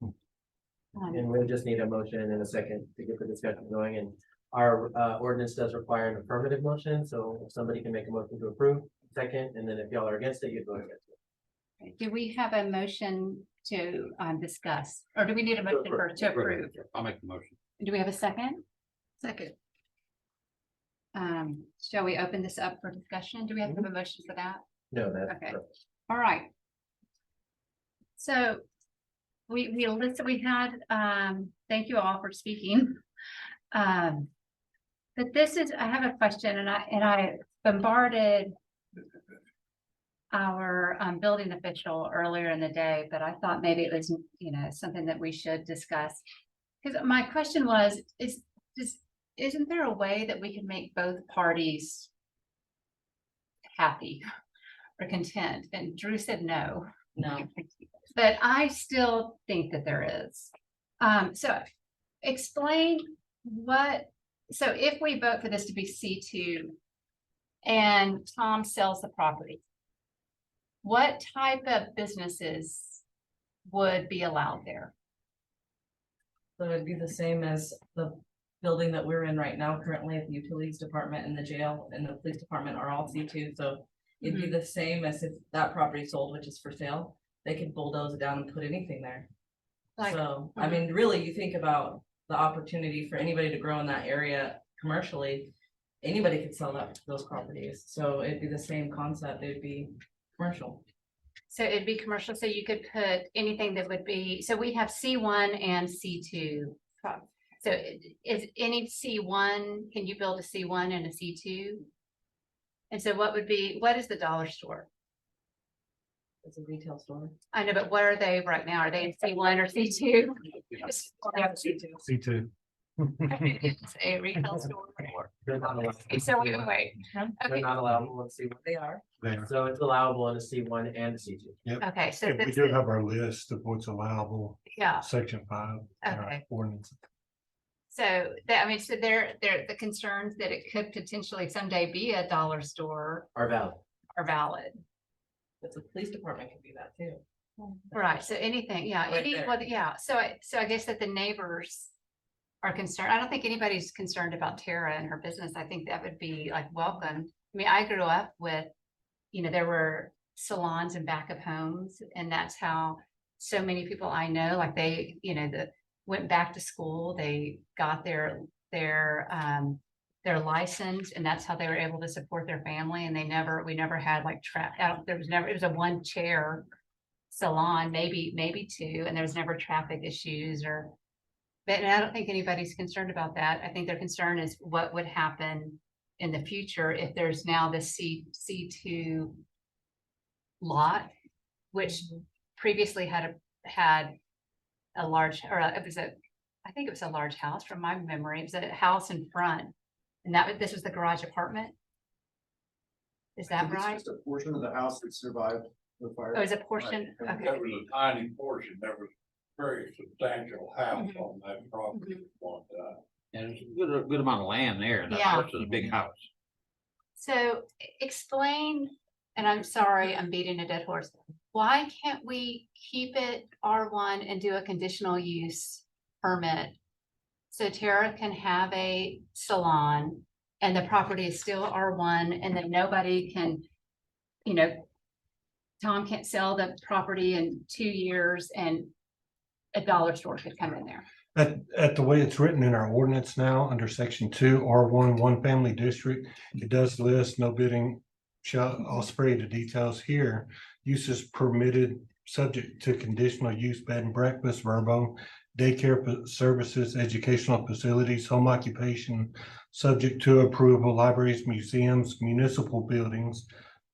And we'll just need a motion in a second to get the discussion going, and our ordinance does require an affirmative motion, so if somebody can make a motion to approve, second, and then if y'all are against it, you vote against it. Do we have a motion to discuss, or do we need a motion to approve? I'll make the motion. Do we have a second? Second. Shall we open this up for discussion? Do we have to have a motion for that? No, that's. Okay. All right. So we listed, we had, thank you all for speaking. But this is, I have a question and I bombarded our building official earlier in the day, but I thought maybe it was, something that we should discuss. Because my question was, isn't there a way that we can make both parties happy or content? And Drew said no. No. But I still think that there is. So explain so if we vote for this to be C2 and Tom sells the property, what type of businesses would be allowed there? So it'd be the same as the building that we're in right now, currently the utilities department and the jail and the police department are all C2, so it'd be the same as if that property sold, which is for sale. They could bulldoze it down and put anything there. So, I mean, really, you think about the opportunity for anybody to grow in that area commercially, anybody could sell those properties. So it'd be the same concept. It'd be commercial. So it'd be commercial, so you could put anything that would be, so we have C1 and C2. So is any C1, can you build a C1 and a C2? And so what is the dollar store? It's a retail store. I know, but what are they right now? Are they in C1 or C2? C2. It's a retail store. They're not allowed. So wait. They're Okay, not allowable in C1. They are. There. So it's allowable in a C1 and a C2. Yep. okay, so Yeah, we this do is, have our list of what's allowable, yeah, section 5. in our Okay. Ordinance. so that, I mean, so they're the concerns that it could potentially someday be a dollar store Are valid. are valid. But the police department can do that too. Right, so anything, yeah, Right there. well, yeah, so I guess that the neighbors are concerned. I don't think anybody's concerned about Tara and her business. I think that would be like welcome. I mean, I grew up with, there were salons in back of homes, and that's how so many people I know, like they, went back to school, they got their license, and that's how they were able to support their family. And we never had like it was a one chair salon, maybe two, and there was never traffic issues but I don't think anybody's concerned about that. I think their concern is what would happen in the future if there's now this C2 lot, which previously had a large, I think it was a large house from my memory. It was a house in front, and this was the garage apartment. Is I that think it's right? just a portion of the house that survived the fire. Oh, is it a portion? Right. Okay. There was a tiny portion, there was a very substantial house Mhm. on that property at one time. And it's a good amount of land there, and the Yeah. house is a big house. So explain, and I'm sorry, I'm beating a dead horse. Why can't we keep it R1 and do a conditional use permit? So Tara can have a salon and the property is still R1, and then nobody can, Tom can't sell the property in 2 years and a dollar store could come in there. At the way it's written in our ordinance now, under section 2, R1, one family district, it does list no bidding I'll spare you the details here. Uses permitted, subject to conditional use, bed and breakfast, verbo, daycare services, educational facilities, home occupation, subject to approval, libraries, museums, municipal buildings,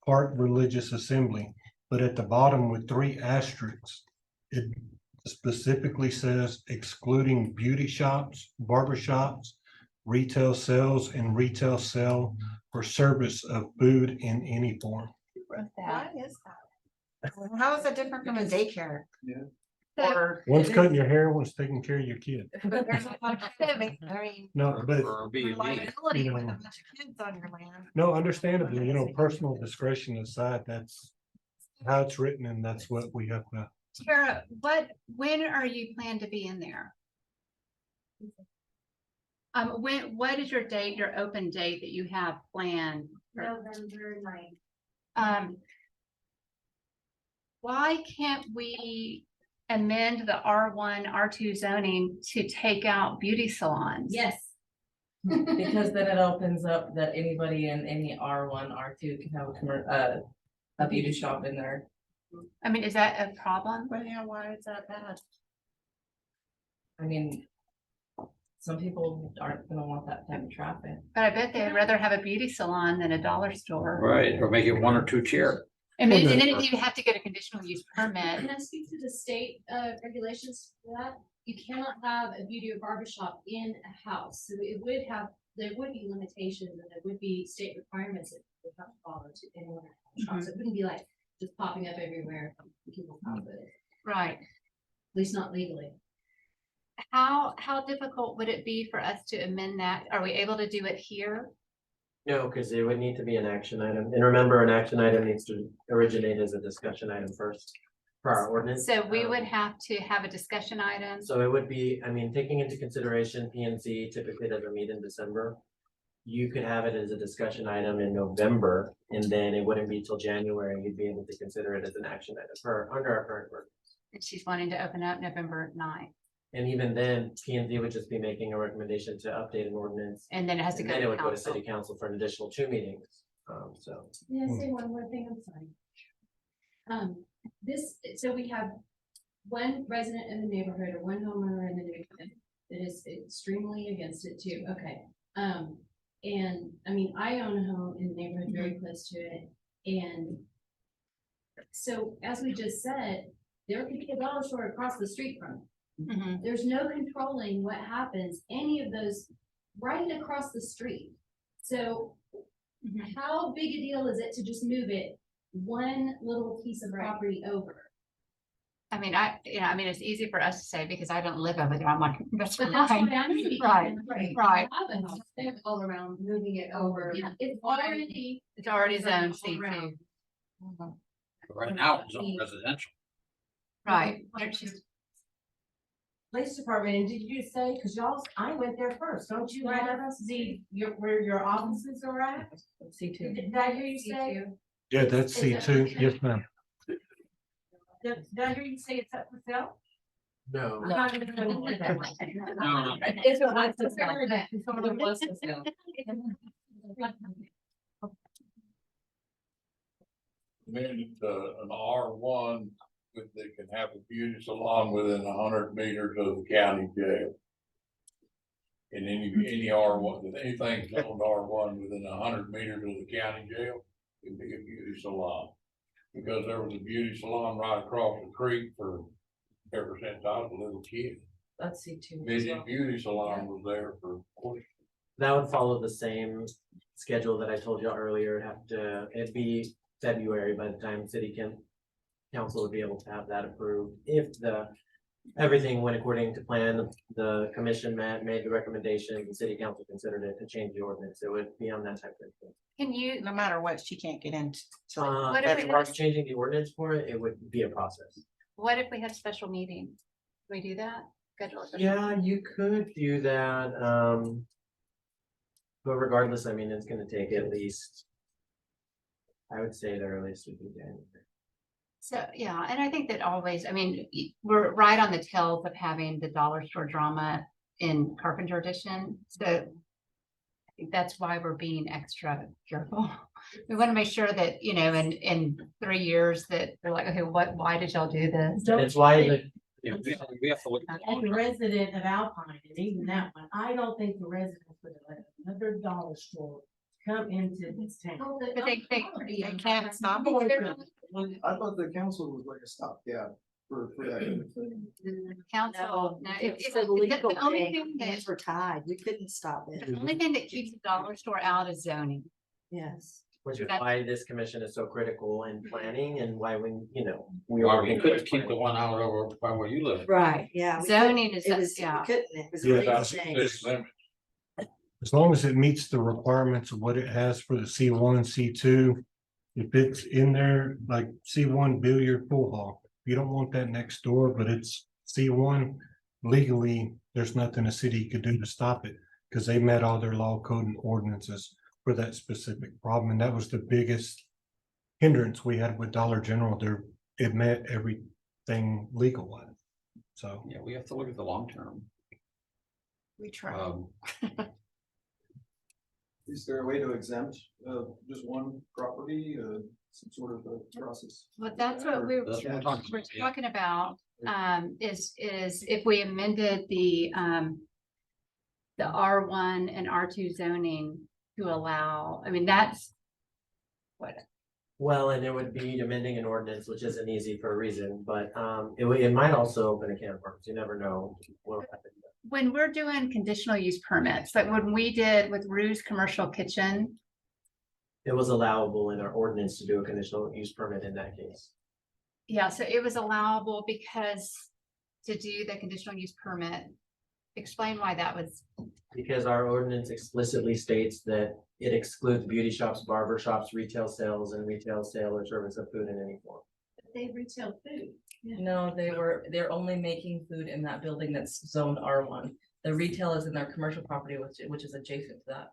park, religious assembly. But at the bottom with 3 asterisks, it specifically says excluding beauty shops, barber shops, retail sales, and retail sale for service of food in any form. Why is that? How is it different from a daycare? Yeah. Or. One's cutting your hair, one's taking care of your kid. But there's a lot of, I mean. No, but Or a B&B. Liability you with a know. bunch of kids on your land. no, understandably, personal discretion aside, that's how it's written and that's what we have to. Tara, when are you planned to be in there? What is your date, your open date that you have planned? November 9th. Why can't we amend the R1, R2 zoning to take out beauty salons? Yes. Because then it opens up that anybody in any R1, R2 can have a beauty shop in there. I mean, is that a problem? But yeah, why is that bad? I mean, some people aren't gonna want that type of traffic. But I bet they'd rather have a beauty salon than a dollar store. Right, or make it one or two chair. And maybe, and then Well, you have to get a conditional use permit. Can I speak to the state regulations for that? You cannot have a beauty or barber shop in a house, so it would have, there would be limitations and there would be state requirements that we have to follow to anyone. So it wouldn't be like just popping up everywhere. People's houses, Right. at least not legally. How difficult would it be for us to amend that? Are we able to do it here? No, because it would need to be an action item. And remember, an action item needs to originate as a discussion item first for our ordinance. So we Um, would have to have a discussion item. So it would be, I mean, taking into consideration P and Z typically doesn't meet in December. You could have it as a discussion item in November, and then it wouldn't be till January, you'd be able to consider it as an action item for, under our current work. And she's wanting to open up November 9th. And even then, P and Z would just be making a recommendation to update an ordinance. And then it has to And go then it to would go to council. city council for an additional 2 meetings. So. May I say one more thing? I'm sorry. So we have one resident in the neighborhood or one homeowner in the neighborhood that is extremely against it too. Okay. And I mean, I own a home in the neighborhood very close to it. And so as we just said, there could be a dollar store across the street from it. Mhm. There's no controlling what happens, any of those right across the street. So how big a deal is it to just move it one little piece of property over? I mean, I mean, it's easy for us to say because I don't live over there. I'm like, that's But that's fine. why I'm speaking. Right, right. I have a house, they have all around moving it over. Yeah. It's already. It's already zoned all C2. around. Right now, it's all residential. Right. Police department, and did you say, cause y'all, I went there first, don't you Right. have where your offices are at? C2. Did I hear you say, Yeah, that's C2. Yes, ma'am. did I hear you say it's up for sale? No. I'm not even gonna do that. No, If it was to sell. If someone wants to sell. Amended an R1 with, they can have a beauty salon within 100 meters of the county jail. And any R1, if anything's zoned R1 within 100 meters of the county jail, it'd be a beauty salon. Because there was a beauty salon right across the creek for, ever since I was a little kid. That's C2. Midget Beauty Salon was there for, That would follow the same schedule that I told you earlier. It'd be February by the time council would be able to have that approved. If everything went according to plan, the commission made the recommendation, the city council considered it to change the ordinance. It would be on that type of thing. Can you, No matter what, she can't get into. What if As we far as have- changing the ordinance for it, it would be a process. what if we had a special meeting? Can we do that? Schedule a special Yeah, you could do that, but regardless, I mean, it's gonna take at least, I would say the earliest would be January. So, yeah, and I think that always, I mean, we're right on the tails of having the dollar store drama in Carpenter Edition, so I think that's why we're being extra careful. We want to make sure that, you know, in 3 years that they're like, okay, why did y'all do this? It's why we have to look. at the long And term. resident of Alpine, and even that one, I don't think the residents would let another dollar store come into this town. But they can't stop. I thought the council was like a stopgap for that kind of thing. Council, no, It's it's a legal the only thing. thing that, Hands were tied. We couldn't stop it. the only thing that keeps the dollar store out is zoning. Yes. Which is That's- why this commission is so critical in planning and why we We working couldn't towards keep the planning. one out over by where you live. Right, yeah. we Zoning couldn't- is, It was, we yeah. couldn't, it was a Yeah, legal that's- change. this limit. As long as it meets the requirements of what it has for the C1 and C2. If it's in there, like C1 billiard pool hall, you don't want that next door, but it's C1. Legally, there's nothing the city could do to stop it, because they met all their law code and ordinances for that specific problem, and that was the biggest hindrance we had with Dollar General. It met everything legal wise. So. Yeah, we have to look at the long term. We try. Is there a way to exempt just one property? property, some sort of a process. Well, that's what we're That's what we're talking about, yeah. talking about, is if we amended the R1 and R2 zoning to allow, I mean, that's what, Well, and it would be amending an ordinance, which isn't easy for a reason, but it might also open a can of worms. You never know what will happen. when we're doing conditional use permits, like when we did with Rue's Commercial Kitchen, It was allowable in our ordinance to do a conditional use permit in that case. yeah, so it was allowable because to do the conditional use permit, explain why that was. Because our ordinance explicitly states that it excludes beauty shops, barber shops, retail sales, and retail sale or service of food in any form. They retail food. No, they're only making food in that building that's zoned R1. The retail is in their commercial property, which is adjacent to that.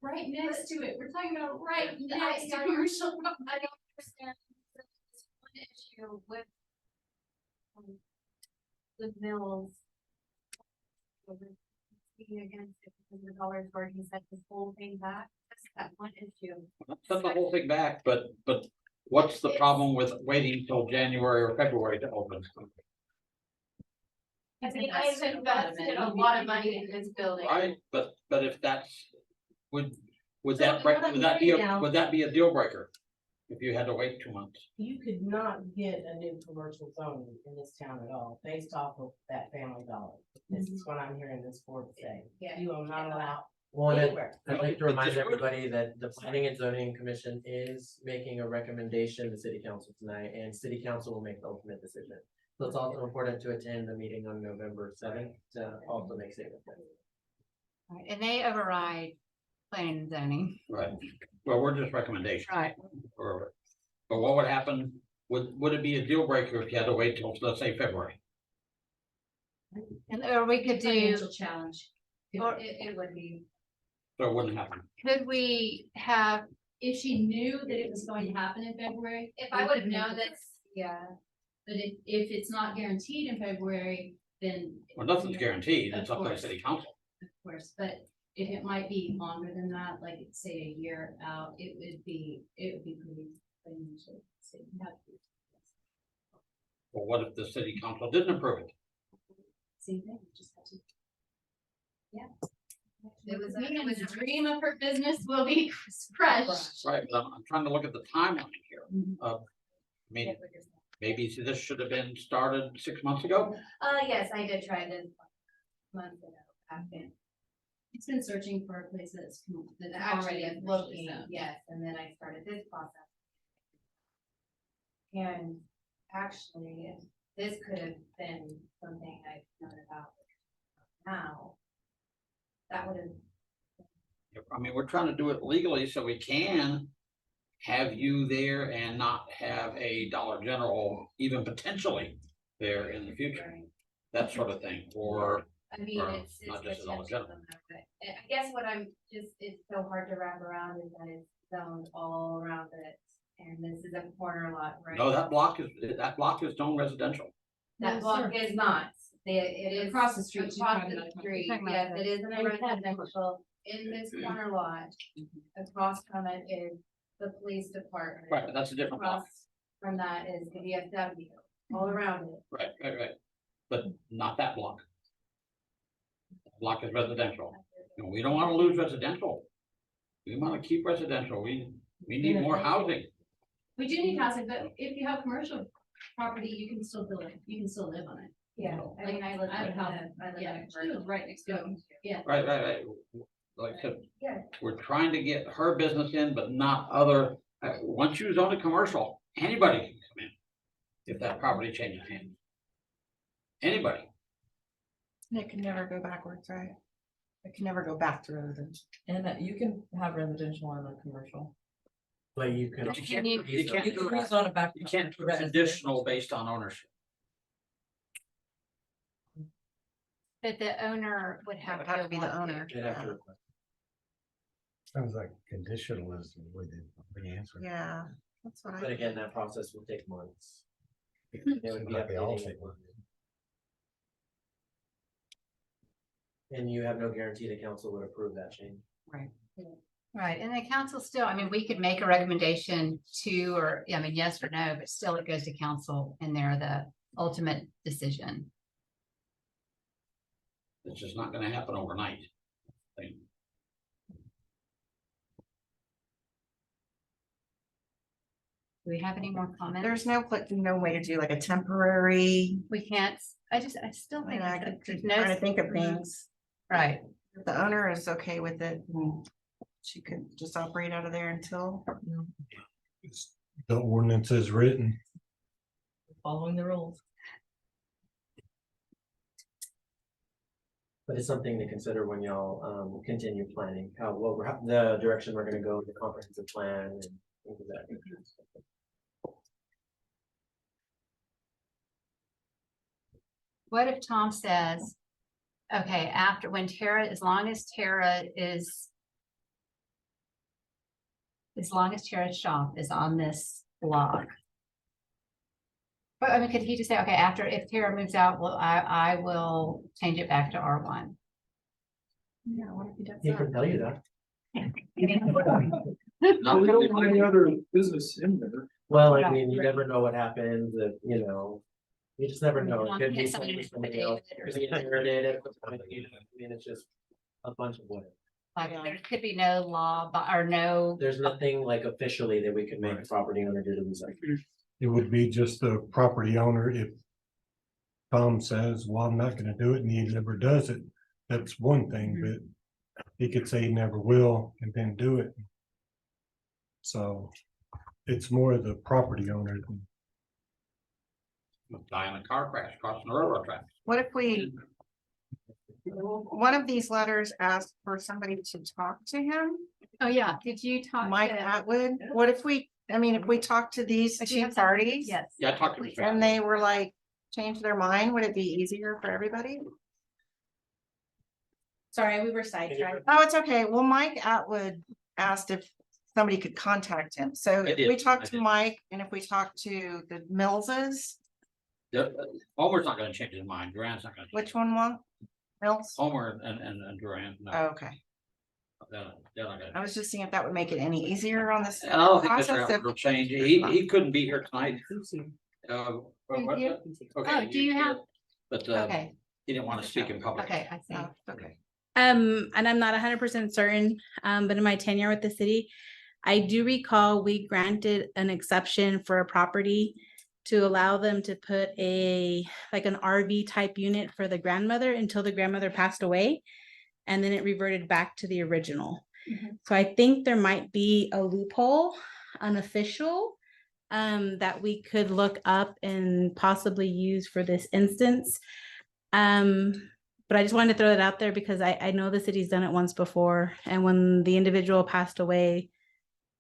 Right next to it. We're talking about right next to commercial. I don't understand this one issue with the mills. Speaking against it because the dollars where he set this whole thing back, that's that one issue. Set the whole thing back, but what's the problem with waiting till January or February to open? I mean, I've invested a lot of money in this building. Right, but if that's, would that break, would that be a deal breaker? If you had to wait 2 months? You could not get a new commercial zone in this town at all, based off of that Family Dollar. This is what I'm hearing this board say. Yeah. You are not allowed. Well, and anywhere. I'd like to remind everybody that the Planning and Zoning Commission is making a recommendation to City Council tonight, and City Council will make the ultimate decision. So it's also important to attend the meeting on November 7th to also make statements. Right, and they override planning and zoning. Right, well, we're just recommendations. Right. But what would happen, would it be a deal breaker if you had to wait till, let's say, February? And or we could do, Financial challenge. Or- It would be. So it wouldn't happen. could we have, If she knew that it was going to happen in February. if I would have known that, Yeah, but if it's not guaranteed in February, then. Well, nothing's guaranteed, it's Of up to the course. City Council. Of course, but if it might be longer than that, like say a year out, it would be pretty financial. So you have to- Well, what if the City Council didn't approve it? Same thing, you just have to. Yeah. It was The dream of her business will be crushed. Right, but I'm trying to look at the timeline here. Mhm. I mean, maybe this should have been started 6 months ago? Yes, I did try this month ago, back then. It's been searching for a place that's Actually, already looking, looking. yes, and then I started this process. And actually, this could have been something I've known about now. That would have, I mean, we're trying to do it legally so we can have you there and not have a Dollar General even potentially there in the future. That sort of thing, or I mean, Or it's not just a Dollar potential General. somehow, but I guess what I'm just, it's so hard to wrap around is that it's zoned all around it. And this is a corner lot, right? no, that block is zone residential. That block is not. It is. Across the street, she's Across talking the about- street, You're talking yes, about it is in the- a residential, in this corner lot. Across from it is the police department. Right, but that's a different block. Across from that is the VFW, all around it. Right. But not that block. That block is residential. And we don't want to lose residential. We want to keep residential. We need more housing. We do need housing, but if you have commercial property, you can still build it, you can still live on it. Yeah, I mean, I live I have in a house, I live in yeah, a she lives right next to it, yeah. Right. Like I said, Yeah. we're trying to get her business in, but not other, once you zone a commercial, anybody can come in. If that property changes hands. Anybody. It can never go backwards, right? It can never go back to residential. And you can have residential and a commercial. But you can. You can't You can rezone it back. You can't do conditional based on ownership. that the owner would have. would have to be the want owner. They'd have to request. Sounds like conditional is the answer. Yeah, that's what I. But again, that process will take months. It would be Like they all updating take it. months. And you have no guarantee the council would approve that change. Right. Right, and the council still, I mean, we could make a recommendation to, or, I mean, yes or no, but still it goes to council and they're the ultimate decision. It's just not gonna happen overnight. Thing. Do we have any more comments? There's no way to do like a temporary. We can't, I still think. I that could there's try no- to think of things. Right, If the owner is okay with it, she could just operate out of there until. The ordinance is written. Following the rules. But it's something to consider when y'all continue planning, the direction we're gonna go with the comprehensive plan and things of that nature. what if Tom says, okay, after, when Tara, as long as Tara's shop is on this block. But I mean, could he just say, okay, after, if Tara moves out, well, I will change it back to R1. Yeah, what if he does He can tell you that. Not really. Any other business in there? Well, I mean, you never know what happens, if, you know, you just never know. It could be Yeah, somebody somebody else, with could be inherited at the point, you know, I mean, it's just a bunch of what. Like, there could be no law, or no. There's nothing like officially that we could make a property owner do to recycle. It would be just the property owner if Tom says, well, I'm not gonna do it, and he never does it. That's one thing, but he could say he never will and then do it. So it's more of the property owner than. Die in a car crash crossing the railroad track. What if we? One of these letters asked for somebody to talk to him, Oh, yeah, did you talk? Mike to- Atwood. What if we, I mean, if we talk to these But you two have something- parties? Yes. Yeah, I talked to Mr. And Atwood. they were like, change their mind, would it be easier for everybody? Sorry, we were sidetracked. Oh, it's okay. Well, Mike Atwood asked if somebody could contact him. So I if did, we I talk to did. Mike and if we talk to the Millses, Homer's not gonna change his mind, Duran's not gonna. change which one won? Mills? Homer and Duran, no. Oh, okay. They're not gonna. I was just seeing if that would make it any easier on this. And I don't think Mr. process Atwood if- will change, he couldn't be here tonight. Thank you. Okay, Oh, do you have, But, okay, he didn't wanna speak in public. okay, I see. Oh, okay. And I'm not 100% certain, but in my tenure with the city, I do recall we granted an exception for a property to allow them to put like an RV type unit for the grandmother until the grandmother passed away. And then it reverted back to the original. So I think there might be a loophole, unofficial, that we could look up and possibly use for this instance. But I just wanted to throw that out there because I know the city's done it once before, and when the individual passed away,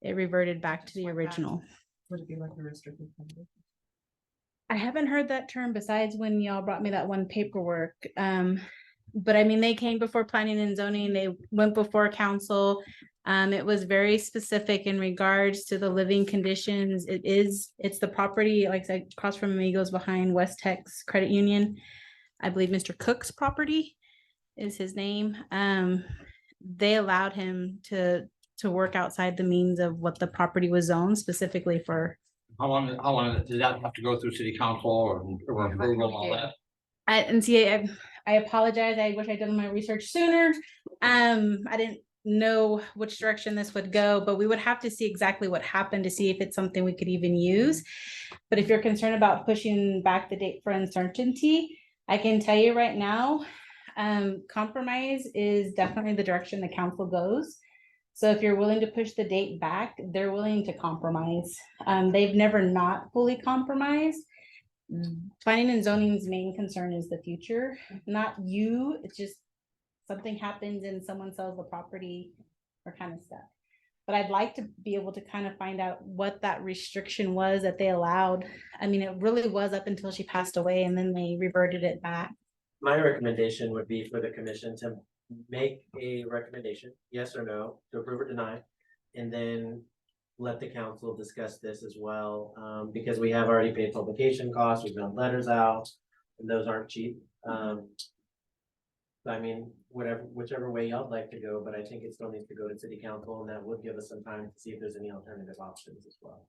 it reverted back to the original. Would it be like a restricted? company? I haven't heard that term besides when y'all brought me that one paperwork. But I mean, they came before planning and zoning, they went before council. It was very specific in regards to the living conditions. It's the property, like I said, across from Amigos behind West Tex Credit Union. I believe Mr. Cook's property is his name. They allowed him to work outside the means of what the property was zoned specifically for. How long did that have to go through city council or approval and all that? I apologize. I wish I'd done my research sooner. I didn't know which direction this would go, but we would have to see exactly what happened to see if it's something we could even use. But if you're concerned about pushing back the date for uncertainty, I can tell you right now, compromise is definitely the direction the council goes. So if you're willing to push the date back, they're willing to compromise. They've never not fully compromised. Planning and zoning's main concern is the future, not you. It's just something happens and someone sells the property or kind of stuff. But I'd like to be able to kind of find out what that restriction was that they allowed. I mean, it really was up until she passed away and then they reverted it back. My recommendation would be for the commission to make a recommendation, yes or no, to approve or deny. And then let the council discuss this as well, because we have already paid publication costs, we've done letters out, and those aren't cheap. I mean, whichever way y'all like to go, but I think it still needs to go to city council, and that would give us some time to see if there's any alternative options as well.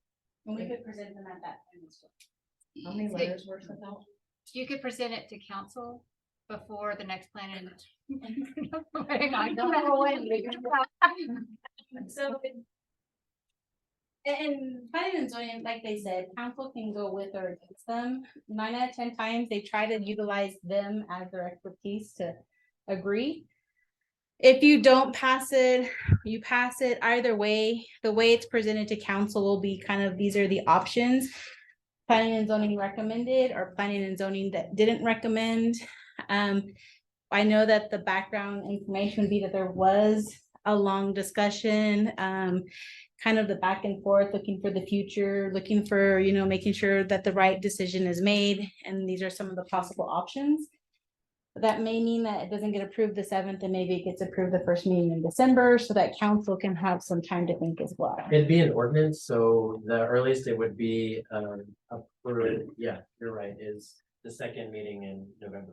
And we could present them at that time as well. How many So letters were sent out? You could present it to council before the next planning. So. And planning and zoning, like they said, council can go with or against them. 9 out of 10 times, they try to utilize them as their expertise to agree. If you don't pass it, you pass it either way. The way it's presented to council will be kind of, these are the options. Planning and zoning recommended, or planning and zoning that didn't recommend. I know that the background information would be that there was a long discussion, kind of the back and forth, looking for the future, looking for, making sure that the right decision is made. And these are some of the possible options. That may mean that it doesn't get approved the 7th, and maybe it gets approved the first meeting in December, so that council can have some time to think as well. It'd be an ordinance, so the earliest it would be, yeah, you're right, is the second meeting in November.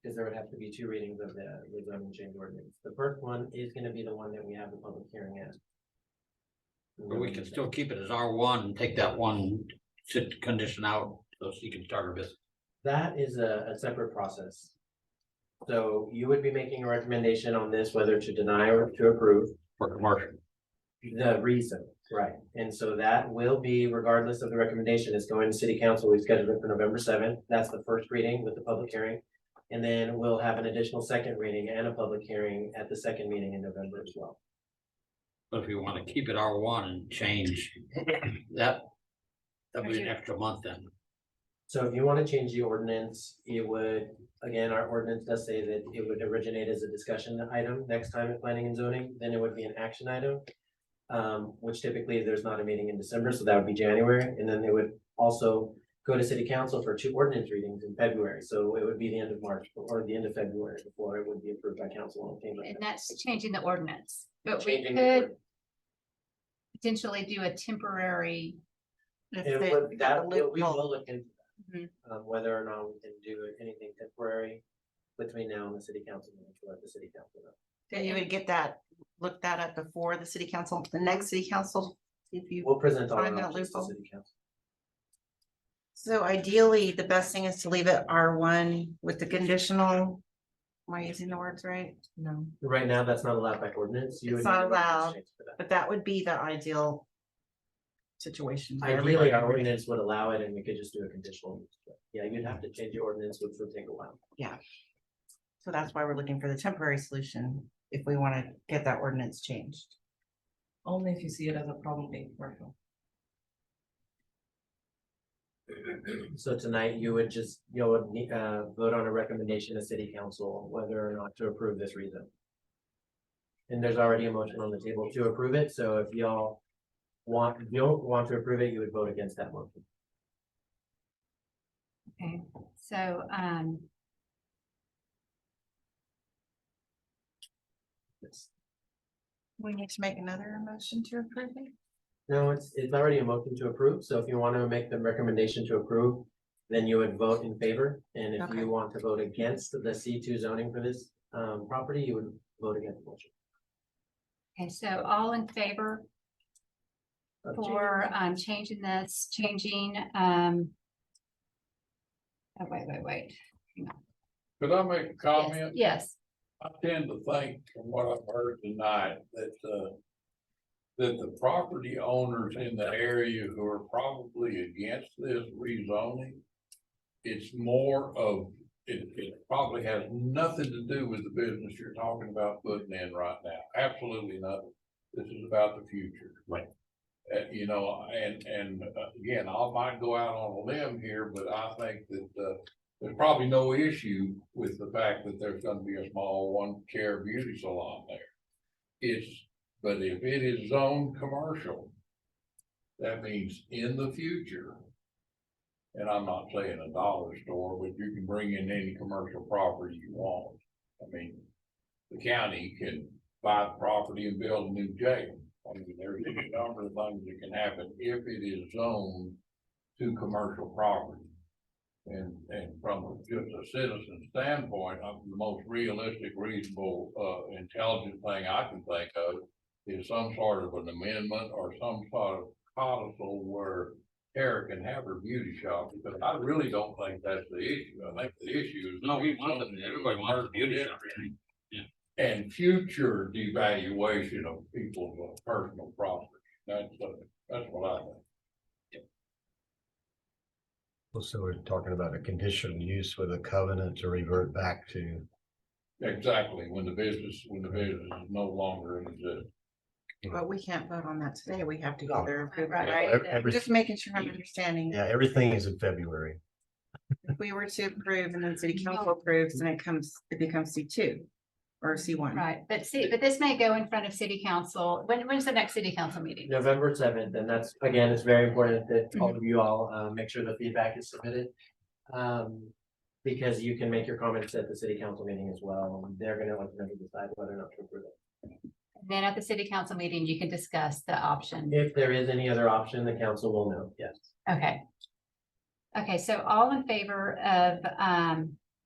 Because there would have to be 2 readings of the zoning change ordinance. The first one is gonna be the one that we have the public hearing at. But we can still keep it as R1 and take that one condition out so she can start her business. That is a separate process. So you would be making a recommendation on this, whether to deny or to approve. For commercial. The reason, right, and so that will be regardless of the recommendation, it's going to city council, we've scheduled it for November 7th, that's the first reading with the public hearing. And then we'll have an additional second reading and a public hearing at the second meeting in November as well. But if you want to keep it R1 and change that, that'd be an extra month then. So if you want to change the ordinance, it would, again, our ordinance does say that it would originate as a discussion item next time at planning and zoning, then it would be an action item. Which typically there's not a meeting in December, so that would be January, and then they would also go to city council for 2 ordinance readings in February, so it would be the end of March or the end of February before it would be approved by council and things like And that. that's changing the ordinance, but we Changing the could ordinance. potentially do a temporary. And what that, we will look into that, whether or not we can do anything temporary between now and the city council meeting to let the city council know. Then you would get that, look that up before the city council, the next city council, if you. We'll present all find our that options to loophole. city council. So ideally, the best thing is to leave it R1 with the conditional. Am I using the words right? No, Right now, that's not allowed by ordinance. You it's would need not an ordinance allowed, change for that. but that would be the ideal situation. for Ideally, everybody. our ordinance would allow it and we could just do a conditional. use. But yeah, you'd have to change the ordinance, which would take a while. Yeah. So that's why we're looking for the temporary solution if we want to get that ordinance changed. Only if you see it as a problem being commercial. So tonight you would just, vote on a recommendation to city council, whether or not to approve this reason. And there's already a motion on the table to approve it, so if y'all don't want to approve it, you would vote against that motion. Okay, so, We need to make another motion to approve it. No, it's already a motion to approve, so if you want to make the recommendation to approve, then you would vote in favor, and if Okay. you want to vote against the C2 zoning for this property, you would vote against the motion. okay, so all in favor for, changing this, oh, wait. Could I make a Yes, comment? yes, I tend to think from what I've heard tonight that the property owners in the area who are probably against this rezoning, it's more of, it probably has nothing to do with the business you're talking about putting in right now. Absolutely nothing. This is about the future. Right. And again, I might go out on a limb here, but I think that, there's probably no issue with the fact that there's gonna be a small one-chair beauty salon there. But if it is zoned commercial, that means in the future, and I'm not saying a dollar store, but you can bring in any commercial property you want. I mean, the county can buy the property and build a new jail. I mean, there's a number of things that can happen if it is zoned to commercial property. And from just a citizen standpoint, the most realistic, reasonable, intelligent thing I can think of is some sort of an amendment or some sort of codicil where Tara can have her beauty shop, because I really don't think that's the issue. I think the issue is. No, we want them, everybody wants a beauty shop. And future devaluation of people's personal property. That's what I think. So we're talking about a conditional use with a covenant to revert back to. Exactly, when the business is no longer in existence. But we can't vote on that today. We have to No. either approve it, Right. right? Every- Just making sure I'm understanding. Yeah, everything is in February. If we were to approve and then city council approves, then it becomes C2 or C1. Right, but this may go in front of city council. When's the next city council meeting? November 7th, and that's, again, it's very important that all of you all make sure the feedback is submitted. Because you can make your comments at the city council meeting as well. They're gonna ultimately decide whether or not to approve it. Then at the city council meeting, you can discuss the option. If there is any other option, the council will know, yes. Okay. Okay, so all in favor of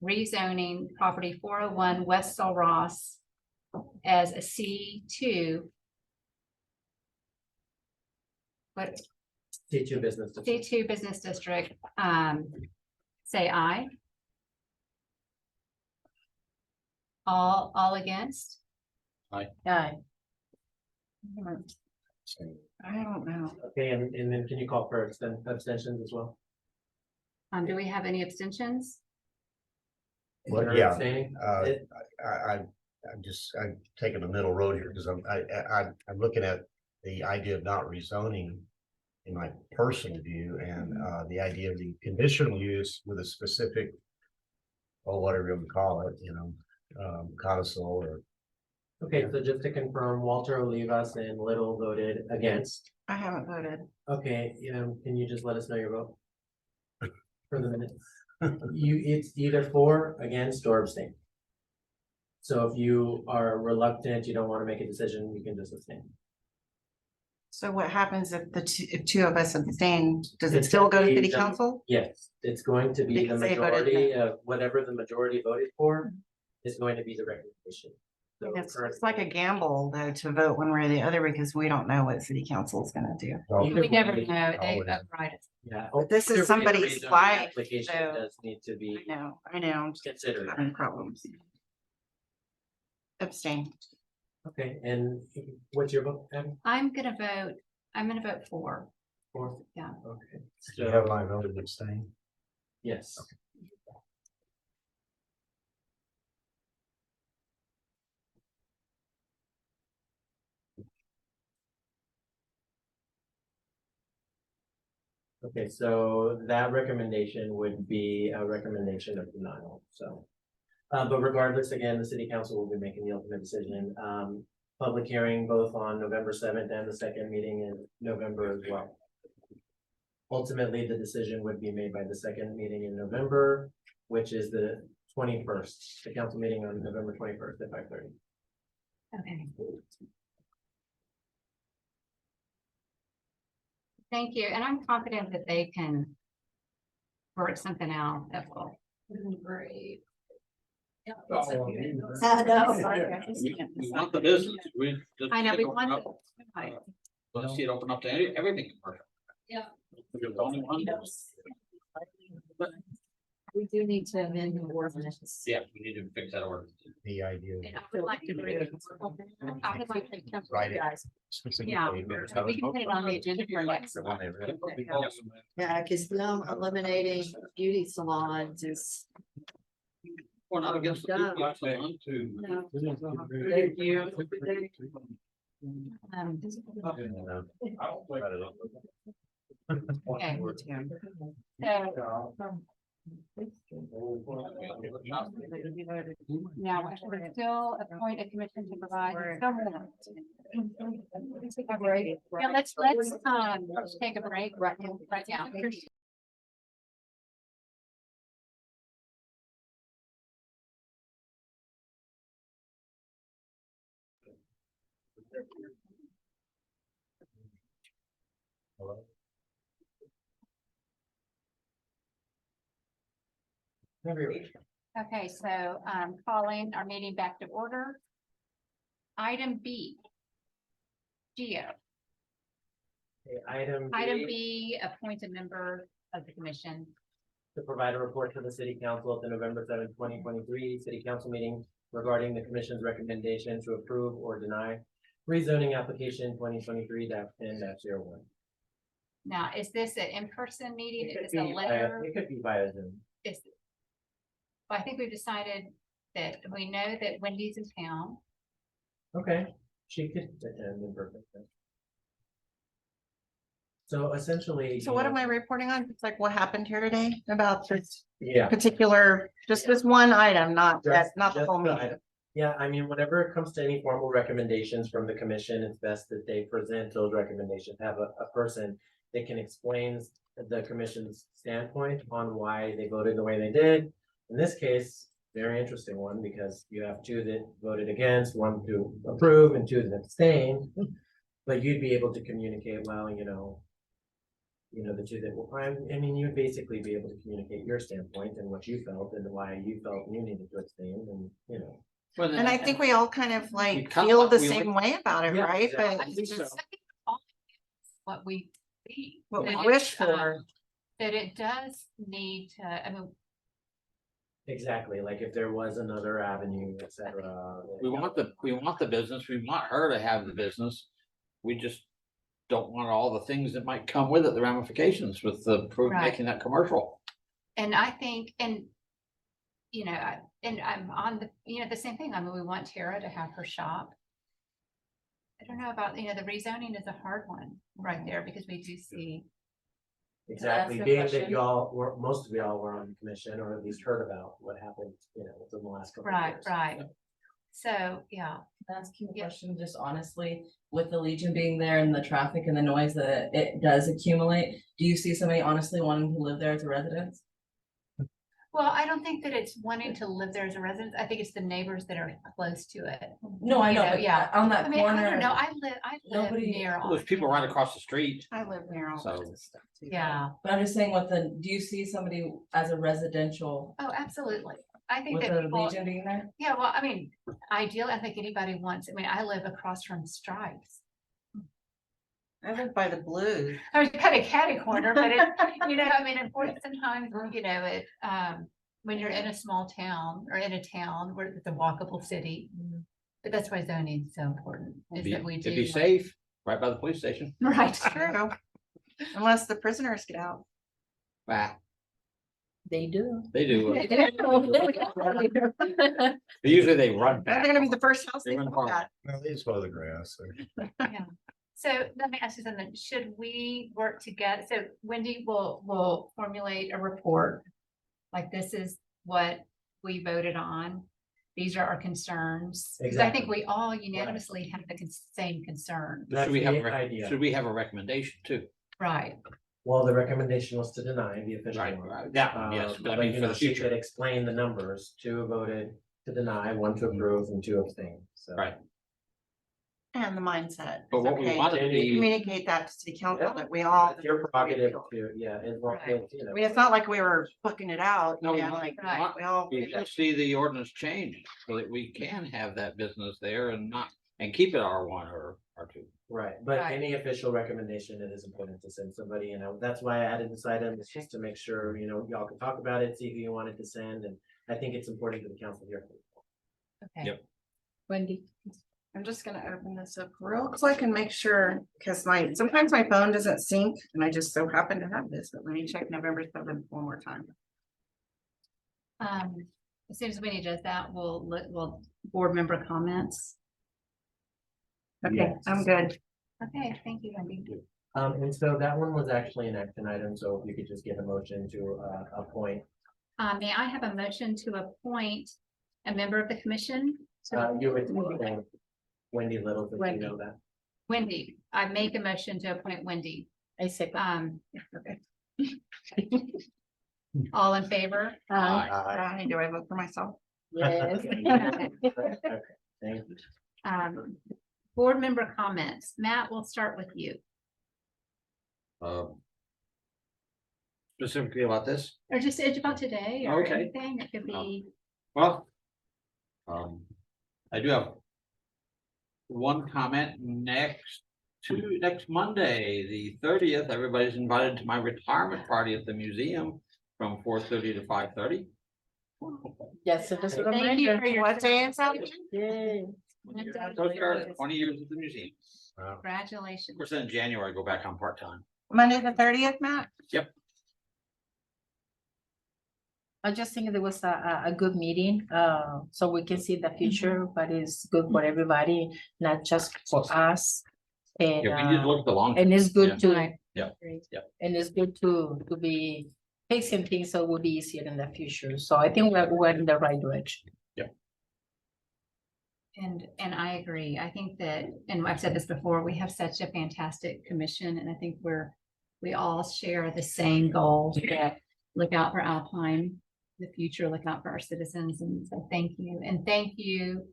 rezoning property 401 West Sul Ross as a C2. What, C2 business. district. C2 business district, say aye. All against? Aye. I don't know. Okay, and then can you call for abstentions as well? Do we have any abstentions? Well, Or yeah, abstaining? I'm taking the middle road here because I'm looking at the idea of not rezoning in my personal view and the idea of the conditional use with a specific, or whatever you want to call it, codicil or. Okay, so just to confirm, Walter Olivas and Little voted against. I haven't voted. Okay, can you just let us know your vote? For the minute. It's either for, against, or abstain. So if you are reluctant, you don't want to make a decision, you can just abstain. So what happens if two of us abstain? Does it It's still go to gonna be city the- council? Yes, it's going to be the Because they voted majority of whatever the majority voted for is going to be the recommendation. So It's like a gamble though to vote one way or the other because we don't know what city council is gonna do. Either We never way, know. They always. override it. Yeah. But this is either way, the somebody's rezoning life, Application so- does need to be I know, I'm just considered. having problems. Abstain. Okay, and what's your vote, Abby? I'm gonna vote for. Four? Yeah. Okay. Do you have my vote of abstain? Yes. Okay, so that recommendation would be a recommendation of denial, so. But regardless, again, the city council will be making the ultimate decision. Public hearing both on November 7th and the second meeting in November as well. Ultimately, the decision would be made by the second meeting in November, which is the 21st, the council meeting on November 21st at 5:30. Okay. Thank you, and I'm confident that they can work something out that will. Great. I know. We want the business, we. just I know, we open want up, the. Let's see it open up to everything commercial. Yeah. We're the only one. We do need to amend the ordinance. Yeah, we need to fix that order. The idea of And I would like to bring it. I would like to come to Right. you guys. specifically. Yeah, we can put it on the agenda for next. The one they read. Yeah, because them eliminating beauty salons is. We're not against the Done. people, actually, on to. No. Thank you. Okay. Now, we're still appoint a commission to provide. Take a break. Yeah, let's take a break right now. Hello? Every week. Okay, so calling our meeting back to order. Item B. Geo. Okay, Item B, appoint a member of the commission. To provide a report to the city council at the November 7th, 2023 city council meeting regarding the commission's recommendation to approve or deny rezoning application 2023-10-01. Now, is this an in-person meeting? It could Is this a be letter? It could be via Zoom. Is, well, I think we've decided that we know that Wendy's in town. Okay, she could attend in person. So essentially. So what am I reporting on? It's like what happened here today about this Yeah. particular, just this one item, not that, Just- not the just whole the meeting. item. Yeah, I mean, whenever it comes to any formal recommendations from the commission, it's best that they present those recommendations, have a person that can explain the commission's standpoint on why they voted the way they did. In this case, very interesting one, because you have two that voted against, one to approve and two that abstained. But you'd be able to communicate, well, the two that were, I mean, you'd basically be able to communicate your standpoint and what you felt and why you felt you needed to abstain and. And I think we all kind of We like kind feel of- the we same way about it, Yeah, right? exactly. But I think so. what we see. what we that wish it, for. That it does need to, I mean, Exactly, like if there was another avenue, et cetera. We want the business, we want her to have the business. We just don't want all the things that might come with it, the ramifications with Right. making that commercial. and I think, and I'm on the same thing. I mean, we want Tara to have her shop. I don't know about, the rezoning is a hard one right there because we do see, Exactly, That's the being that question. y'all were, most of y'all were on the commission or at least heard about what happened, within the last couple of right, years. right. So, yeah, That's a key Yeah. question, just honestly, with the Legion being there and the traffic and the noise that it does accumulate, do you see somebody honestly wanting to live there as a resident? well, I don't think that it's wanting to live there as a resident. I think it's the neighbors that are close to it. No, I You know, know, but yeah. on I that mean, I don't corner. know. I live Nobody- near. There's people right across the street. I live near all So- sorts of stuff too. Yeah, But I'm just saying do you see somebody as a residential oh, absolutely. I think with that the people, Legion being there? yeah, well, I mean, ideally, I think anybody wants, I mean, I live across from Stripes. I live by the Blues. I was kind of catty corner, but it, I mean, important sometimes, it, when you're in a small town or in a town where it's a walkable city. But that's why zoning is so important, is that we do. To be safe, right by the police station. Right. True. Unless the prisoners get out. Ah, They do. they do. Usually they run They're back. gonna be the first house They they run look far. at. No, they just mow the grass. Yeah. So let me ask you something. Should we work together? So Wendy will formulate a report. Like this is what we voted on. These are our concerns. 'Cause I think Exactly. we all unanimously have the same concern. That's Should we have, the idea. should we have a recommendation too? Right. Well, the recommendation was to deny the official Right, one. right. That one, yes, but I But mean, for the she future. could explain the numbers, two voted to deny, one to approve, and two abstain, so. Right. And the mindset. But is what we okay wanted to to be- Communicate that to city council that we all. It's your prerogative to, yeah, as long Right. as, I mean, it's not like we were booking it out, No, we like, Right. we all. We want to see the ordinance change so that we can have that business there and keep it R1 or R2. Right, but Right. any official recommendation, it is important to send somebody, that's why I added this item, is just to make sure, y'all can talk about it, see who you wanted to send, and I think it's important to the council here. Okay. Yep. Wendy. I'm just gonna open this up real quick and make sure, because sometimes my phone doesn't sync, and I just so happen to have this, but let me check November 7th one more time. As soon as Wendy does that, we'll board member comments. Okay, Yes. I'm good. Okay, thank you, Wendy. And so that one was actually an action item, so if you could just get a motion to, appoint, May I have a motion to appoint a member of the commission? you would, Wendy Little, did you Wendy. know that? Wendy, I make a motion to appoint Wendy. I say. Okay. All in favor? Do I vote for myself? Yes. Okay, thank you. Board member comments. Matt, we'll start with you. specifically about this? Or just it's about today or Okay. anything, it could be. Well, I do have one comment. Next Monday, the 30th, everybody's invited to my retirement party at the museum from 4:30 to 5:30. Yes, so just a Thank you for your. What day is that? So start 20 years at the museum. Of Congratulations. course, then in January, I go back on part-time. Monday the 30th, Matt? Yep. I just think there was a good meeting, so we can see the future, but it's good for everybody, not just for us. And, Yeah, we need to look at the long. and it's Yeah. good to, Yeah, yeah. and it's good to be fixing things so it will be easier in the future. So I think we're in the right direction. And I agree. I think that, and I've said this before, we have such a fantastic commission and I think we all share the same goals that look out for Alpine, the future, look out for our citizens. And so thank you. And thank you,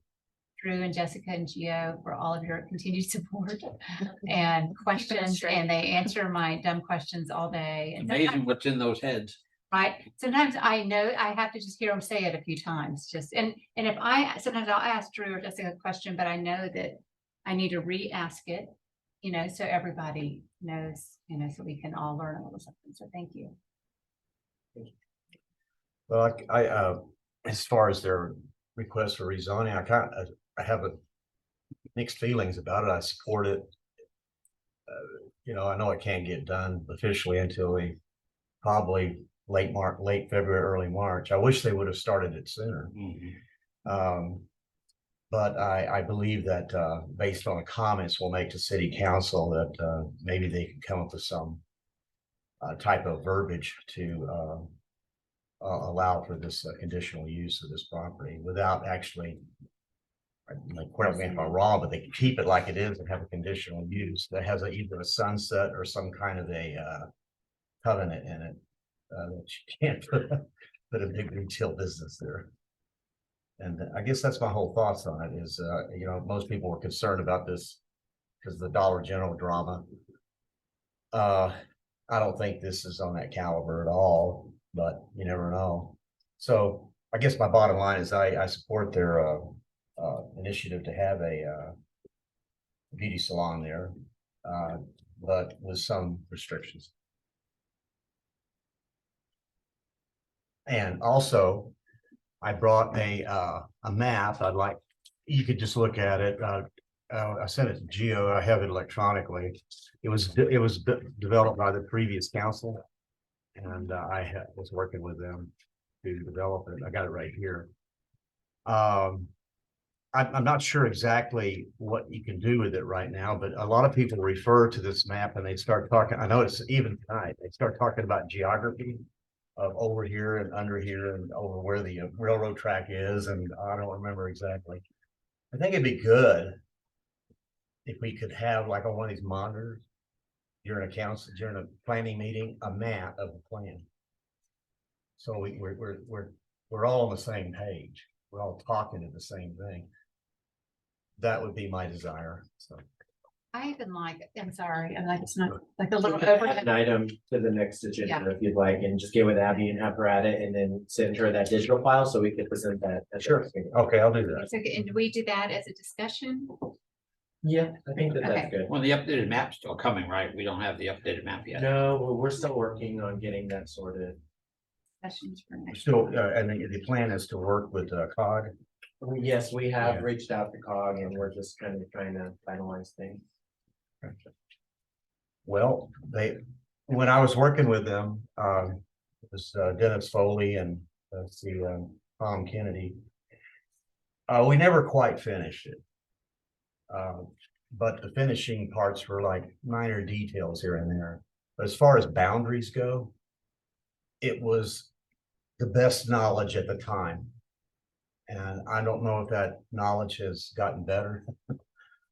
Drew and Jessica and Gio, for all of your continued support and questions. And they answer my dumb questions all day. And Amazing what's in those heads. right? Sometimes I know I have to just hear them say it a few times, just, and if sometimes I'll ask Drew or Jessica a question, but I know that I need to re-ask it, so everybody knows, so we can all learn a little something. So thank you. Well, as far as their request for rezoning, I have mixed feelings about it. I support it. I know it can't get done officially until probably late February, early March. I wish they would have started it sooner. But I believe that based on the comments we'll make to city council, that maybe they can come up with some type of verbiage to allow for this conditional use of this property without actually, like, correct me if I'm wrong, but they can keep it like it is and have a conditional use that has either a sunset or some kind of a covenant in it. That you can't put a big retail business there. And I guess that's my whole thoughts on it is, most people were concerned about this because of the Dollar General drama. I don't think this is on that caliber at all, but you never know. So I guess my bottom line is I support their initiative to have a beauty salon there, but with some restrictions. And also, I brought a map. You could just look at it. I sent it to Gio. I have it electronically. It was developed by the previous council, and was working with them to develop it. I got it right here. I'm not sure exactly what you can do with it right now, but a lot of people refer to this map and they start talking. I know it's even tonight. They start talking about geography of over here and under here and over where the railroad track is, and I don't remember exactly. I think it'd be good if we could have, like, on one of these monitors during a planning meeting, a map of the plan. So we're all on the same page. We're all talking at the same thing. That would be my desire. So I even I'm sorry, I'm like, it's not like a You little could add overhead. an item to the next Yeah. agenda if you'd like, and just get with Abby and have her add it, and then send her that digital file so we can present that. at the Sure. next meeting. Okay, I'll do that. It's okay. And do we do that as a discussion? Yeah, I think Okay. that's good. Well, the updated map's still coming, right? We don't have the updated map yet. No, we're still working on getting that sorted. Sessions for next. Still, and the plan is to work with COG. Yes, we have Yeah. reached out to COG and we're just kind of trying to finalize things. Well, when I was working with them, it was Dennis Foley and Tom Kennedy. We never quite finished it. But the finishing parts were like minor details here and there. But as far as boundaries go, it was the best knowledge at the time. And I don't know if that knowledge has gotten better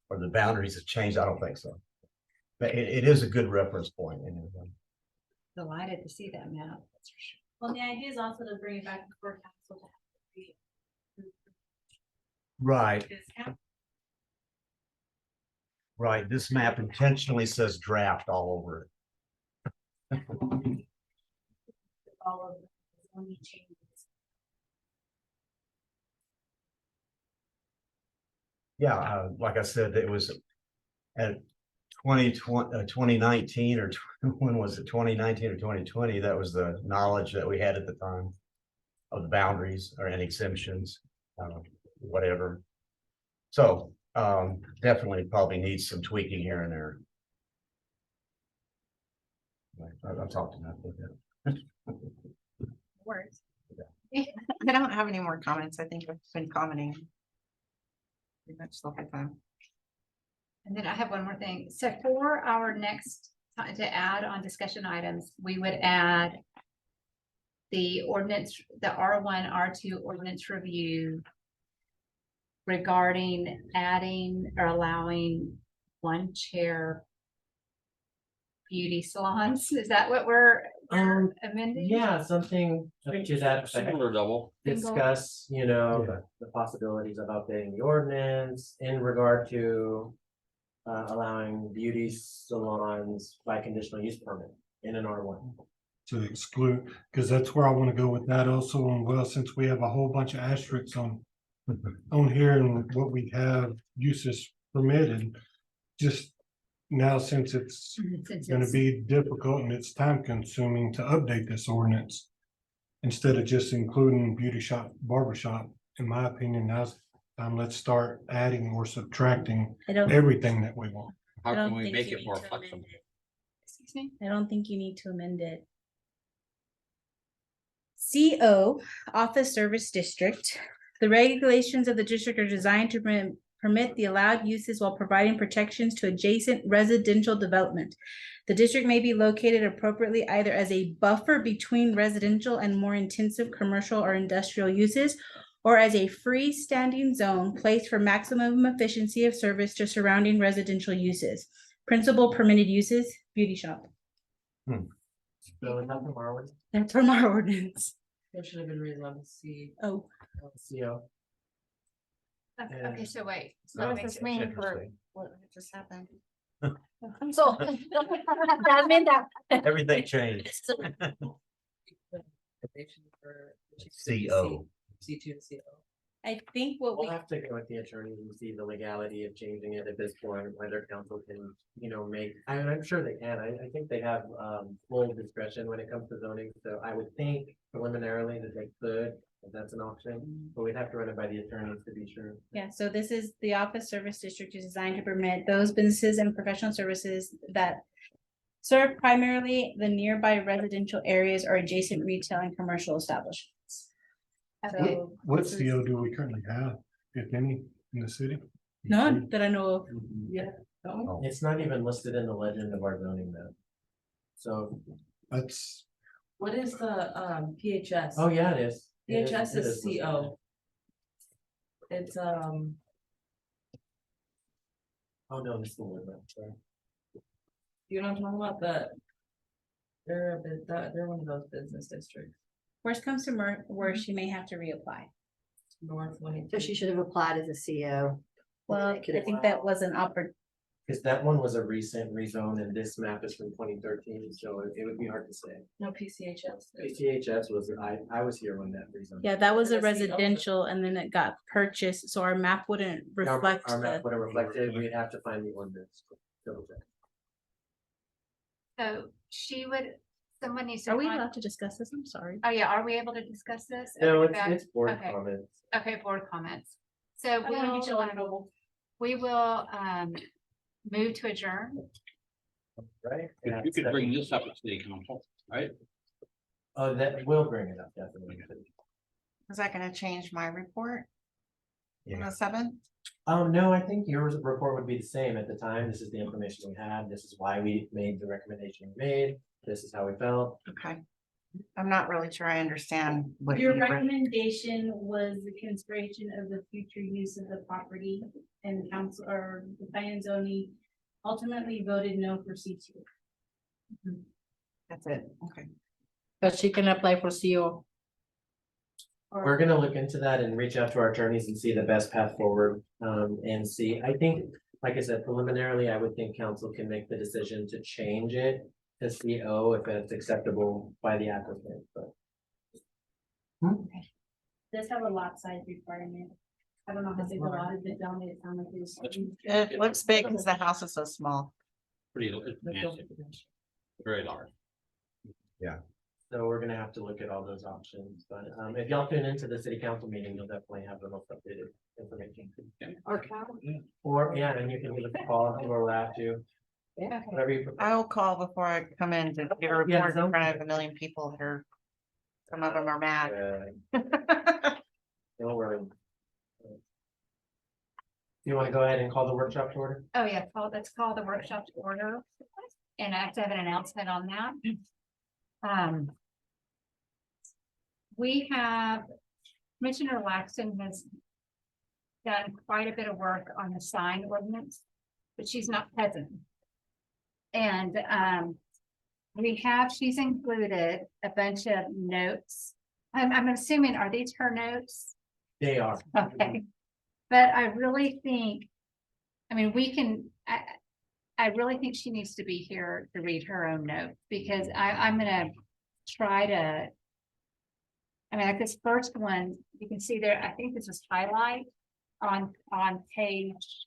or the boundaries have changed. I don't think so. But it is a good reference point. Anyway. Delighted to see that map. That's for sure. Well, the idea is also to bring it back before council. Right. Right. This map intentionally says draft all over it. all of the zoning changes. Yeah, like I said, it was at 2019 or when was it, 2019 or 2020? That was the knowledge that we had at the time of the boundaries or any exemptions, whatever. So definitely probably needs some tweaking here and there. I'll talk to that. Words. I don't have any more comments. I think I've been commenting. Pretty much the whole time. And then I have one more thing. So for our next, to add on discussion items, we would add the ordinance, the R1, R2 ordinance review regarding adding or allowing one chair beauty salons. Is that what we're amending? Yeah, something to that effect. Single or double? Discuss, you know, the possibilities of updating the ordinance in regard to allowing beauty salons by conditional use permit in an R1. To exclude, because that's where I want to go with that also. And well, since we have a whole bunch of asterisks on here and what we have uses permitted, just now since it's going to be difficult and it's time consuming to update this ordinance, instead of just including beauty shop, barber shop, in my opinion, now's let's start adding or subtracting everything that we want. How can we make it more flexible? Excuse me? I don't think you need to amend it. CO, Office Service District. The regulations of the district are designed to permit the allowed uses while providing protections to adjacent residential development. The district may be located appropriately either as a buffer between residential and more intensive commercial or industrial uses, or as a freestanding zone placed for maximum efficiency of service to surrounding residential uses. Principal permitted uses, beauty shop. So nothing more with That's from our ordinance. There should have been reason on C. Oh, CO. Okay, so wait. So What that does makes this it- mean for what just happened? So. That meant that. Everything changed. CO. C2 to CO. I think what We'll we, have to go with the attorneys and see the legality of changing it at this point, whether council can, you know, make, I'm sure they can. I think they have full discretion when it comes to zoning. So I would think preliminarily that they could, if that's an option, but we'd have to run it by the attorneys to be sure. yeah, so this is the Office Service District is designed to permit those businesses and professional services that serve primarily the nearby residential areas or adjacent retail and commercial establishments. So What CO do we currently have, if any, in the city? none that I know of. Yeah. It's not even listed in the legend of our zoning map. So, That's, What is the PHS? oh yeah, it is. It PHS it is listed. CO. It's Oh, no, this is the word map, sorry. you know what I'm talking about, they're one of those business districts. Worst comes to worst, she may have to reapply. North one. So she should have applied as a CO. Well, I think that was an Because that one was a recent rezone and this map is from 2013, so it would be hard to say. No PCHS. PCHS was, I was here when that rezone. yeah, that was a That's the other- residential and then it got purchased, so our map wouldn't reflect Our map the. would have reflected, we'd have to find the ordinance. Double check. So she would, someone needs to. Are we find- allowed to discuss this? I'm sorry. Oh, yeah, are we able to discuss this? No, Okay, it's board okay. comments. Okay, board comments. So I don't wanna get you in we will move to adjourn. Right? You could bring this up at city council, right? Oh, that will bring it up, definitely. Is that gonna change my report? On Yeah. the 7th? No, I think your report would be the same at the time. This is the information we had. This is why we made the recommendation we made. This is how we felt. Okay. I'm not really sure I understand what. Your you re- recommendation was the consideration of the future use of the property and council or the plan zoning ultimately voted no for C2. That's it, okay. But she can apply for CO. We're gonna look into that and reach out to our attorneys and see the best path forward. And see, I think, like I said, preliminarily, I would think council can make the decision to change it to CO if it's acceptable by the applicant, but. Does have a lot size requirement. I don't know how big a lot is it down there. It sounds like it's. It looks big because the house is so small. Pretty, it's massive, very large. So we're gonna have to look at all those options, but if y'all tune into the city council meeting, you'll definitely have the most updated information. Or, yeah, and you can give us a call or we'll have to. Yeah. Whatever you prefer. I'll call before I come in to give a Yeah, report in front of a million people that are. Some of them are mad. Don't worry. You wanna go ahead and call the workshop to order? Oh, yeah, let's call the workshop to order. And I have to have an announcement on that. We have, Commissioner Laxton has done quite a bit of work on the sign ordinance, but she's not present. And she's included a bunch of notes. I'm assuming, are these her notes? They are. Okay. But I really think, I mean, I really think she needs to be here to read her own notes because I'm gonna try to. I mean, like this first one, you can see there, I think this is highlight on page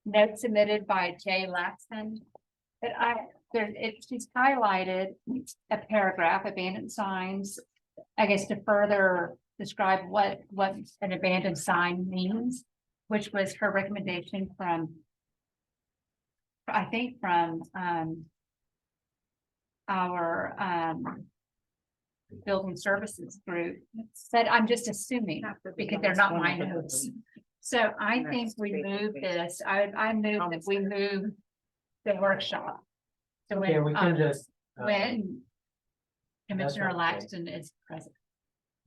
note submitted by Jay Laxton. But she's highlighted a paragraph, abandoned signs, I guess to further describe what an abandoned sign means, which was her recommendation from, I think from, our, building services group said, I'm just assuming because they're not my notes. So I think we move this, I move that we move the workshop. So Okay, we can just. when Commissioner That's okay. Laxton is present.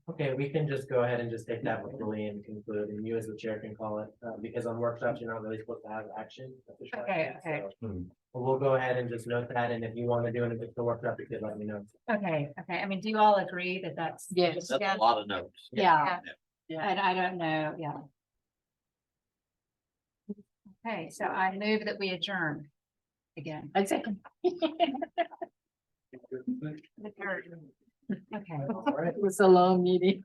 Okay, we can just go ahead and just take that with Lily and conclude, and you as the chair can call it, because on workshops, you're not really supposed to have action. official Okay, action, okay. so we'll go ahead and just note that, and if you want to do an additional workshop, you could let me know. Okay, I mean, do you all agree that that's? That's a lot of notes. Yeah, and I don't know, yeah. Okay, so I move that we adjourn again. I second. Okay. It was a long meeting.